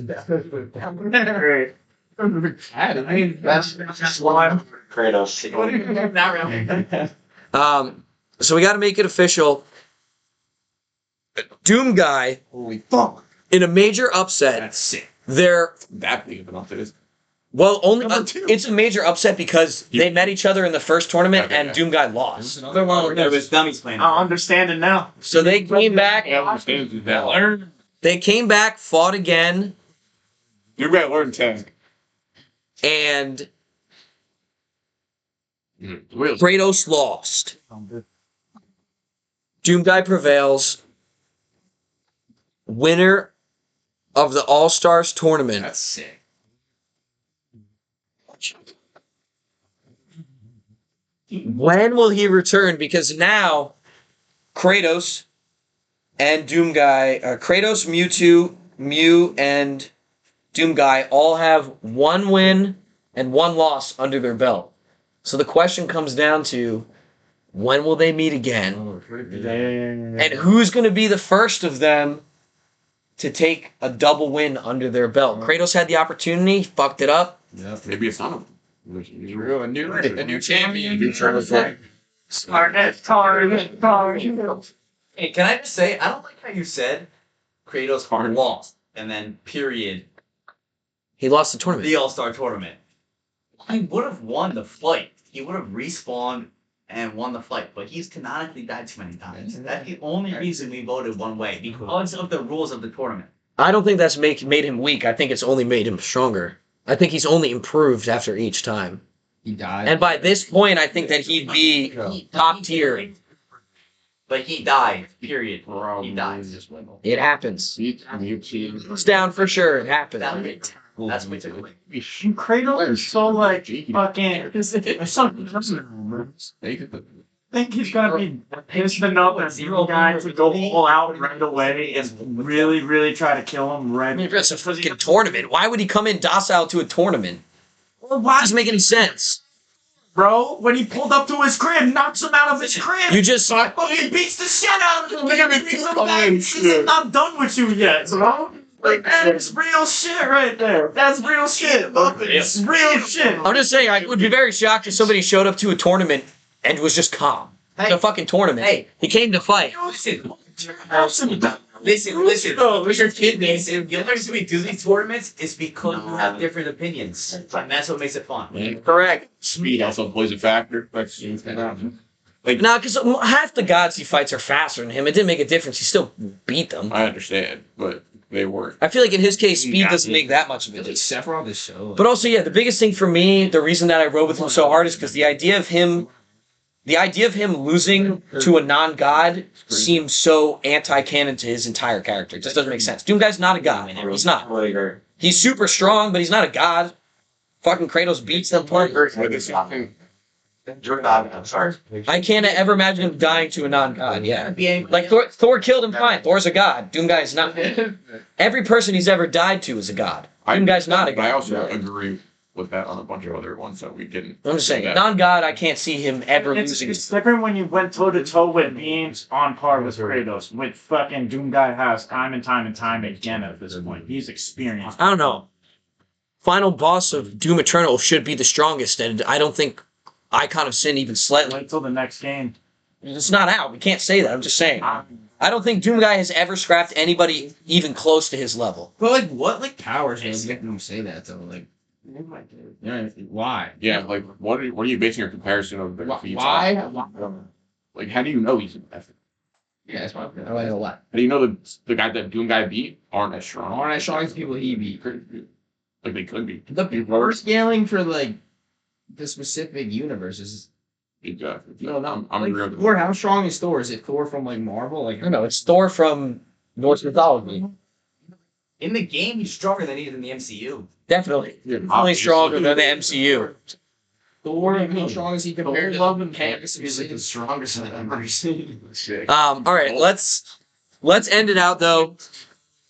I mean, that's one. Kratos. Not really. so we got to make it official. Doom Guy, Holy fuck. in a major upset, That's sick. they're That big of an upset is. well only. Number 2. It's a major upset because they met each other in the first tournament Okay, and yeah. Doom Guy lost. Another one where There was dummies playing. I understand it now. So they came back. Yeah, I understand that. They came back, fought again, You gotta learn tag. and Really? Kratos lost. Doom Guy prevails. Winner of the Allstars tournament. That's sick. When will he return? Because now Kratos and Doom Guy, Kratos, Mewtwo, Mew, and Doom Guy all have 1 win and 1 loss under their belt. So the question comes down to when will they meet again? And who's going to be the first of them to take a double win under their belt? Kratos had the opportunity, fucked it up. Maybe it's not. True, a new champion. Hey, can I just say, I don't like how you said Kratos lost, and then period, He lost the tournament. the All-Star tournament. He would have won the fight. He would have respawned and won the fight, but he's canonically died too many times. That's the only reason we voted one way, because of the rules of the tournament. I don't think that's made him weak. I think it's only made him stronger. I think he's only improved after each time. He died. And by this point, I think that he'd be top tier. But he died, period. He died. It happens. It's It's down for sure. It happens. That's way too quick. Kratos is so like fucking. I think he's gonna be pissed enough at Doom Guy to go all out right away and really, really try to kill him right. I mean, it's a freaking tournament. Why would he come in docile to a tournament? Well, why, Doesn't make any sense. bro? When he pulled up to his crib, knocks him out of his crib. You just Fucking beats the shit out of him. Beats him back. He says, I'm done with you yet, bro. Like, that's real shit right there. That's real shit. It's real shit. I'm just saying, I would be very shocked if somebody showed up to a tournament and was just calm. It's a fucking tournament. Hey. He came to fight. Listen, your kidneys. If the only reason we do these tournaments is because we have different opinions, and that's what makes it fun. Correct. Speed also plays a factor. Nah, because half the gods he fights are faster than him. It didn't make a difference. He still beat them. I understand, but they weren't. I feel like in his case, speed doesn't make that much of a difference. Sephiroth is so. But also, yeah, the biggest thing for me, the reason that I rode with him so hard is because the idea of him the idea of him losing to a non-god seems so anti-canon to his entire character. It just doesn't make sense. Doomguy's not a god. He's not. He's super strong, but he's not a god. Fucking Kratos beats them apart. I'm sorry. I can't ever imagine him dying to a non-god. Yeah, like Thor killed him fine. Thor's a god. Doomguy's not. Every person he's ever died to is a god. Doomguy's not a god. But I also agree with that on a bunch of other ones that we didn't. I'm just saying, non-god. I can't see him ever It's losing. different when you went toe to toe with beings on par with Kratos, with fucking Doomguy has time and time and time again at this point. He's experienced. I don't know. Final boss of Doom Eternal should be the strongest, and I don't think Icon of Sin even slightly. Wait till the next game. It's not out. We can't say that. I'm just saying. I don't think Doomguy has ever scrapped anybody even close to his level. But like, what like powers does get them to say that though? Like, why? Yeah, like what are you basing your comparison of the feats Why? on? Like, how do you know he's an effort? Yeah, that's why. How do I know what? How do you know the guy that Doom guy beat aren't as strong? Aren't as strong as the people he beat? Like they could be. The power scaling for like the specific universes. Exactly. No, I'm like, real. Thor. How strong is Thor? Is it Thor from like Marvel? Like, I don't know. It's Thor from Norse mythology. In the game, he's stronger than he is in the MCU. Definitely. Definitely stronger than the MCU. Thor. How strong is he compared to Love and Canvas? is like the strongest I've ever seen. All right, let's end it out though.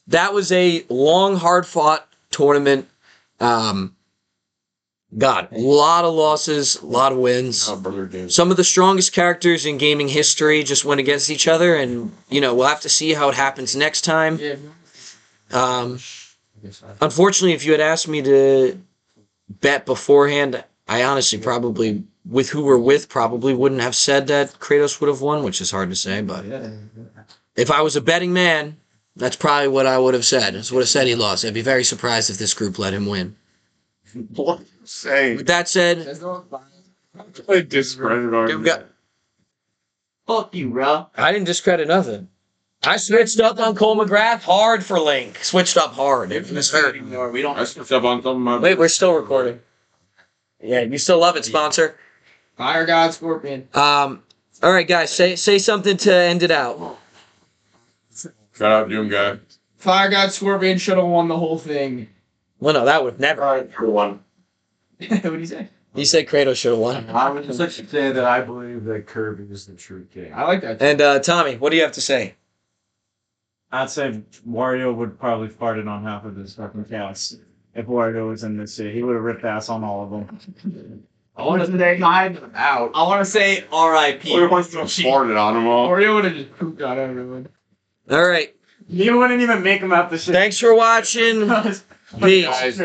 That was a long, hard-fought tournament. God, a lot of losses, a lot of wins. Some of the strongest characters in gaming history just went against each other, and we'll have to see how it happens next time. Unfortunately, if you had asked me to bet beforehand, I honestly probably, with who we're with, probably wouldn't have said that Kratos would have won, which is hard to say, but if I was a betting man, that's probably what I would have said. I would have said he lost. I'd be very surprised if this group let him win. What say? With that said, I discredit our. Fuck you, bro. I didn't discredit nothing. I switched up on Cole McGrath hard for Link. Switched up hard. It was hurt. We don't. I switched up on some of my. Wait, we're still recording. Yeah, you still love it, sponsor. Fire God Scorpion. All right, guys, say something to end it out. Shout out Doom guy. Fire God Scorpion should have won the whole thing. Well, no, that would never. For one. What did he say? He said Kratos should have won. I would just like to say that I believe that Kirby is the true king. I like that. And Tommy, what do you have to say? I'd say Wario would probably farted on half of this fucking chaos. If Wario was in this shit, he would have ripped ass on all of them. I want to say out. I want to say R.I.P. We wants to farted on them all. Oreo would have just pooped on everyone. All right. You wouldn't even make him out the shit. Thanks for watching. Peace. Guys,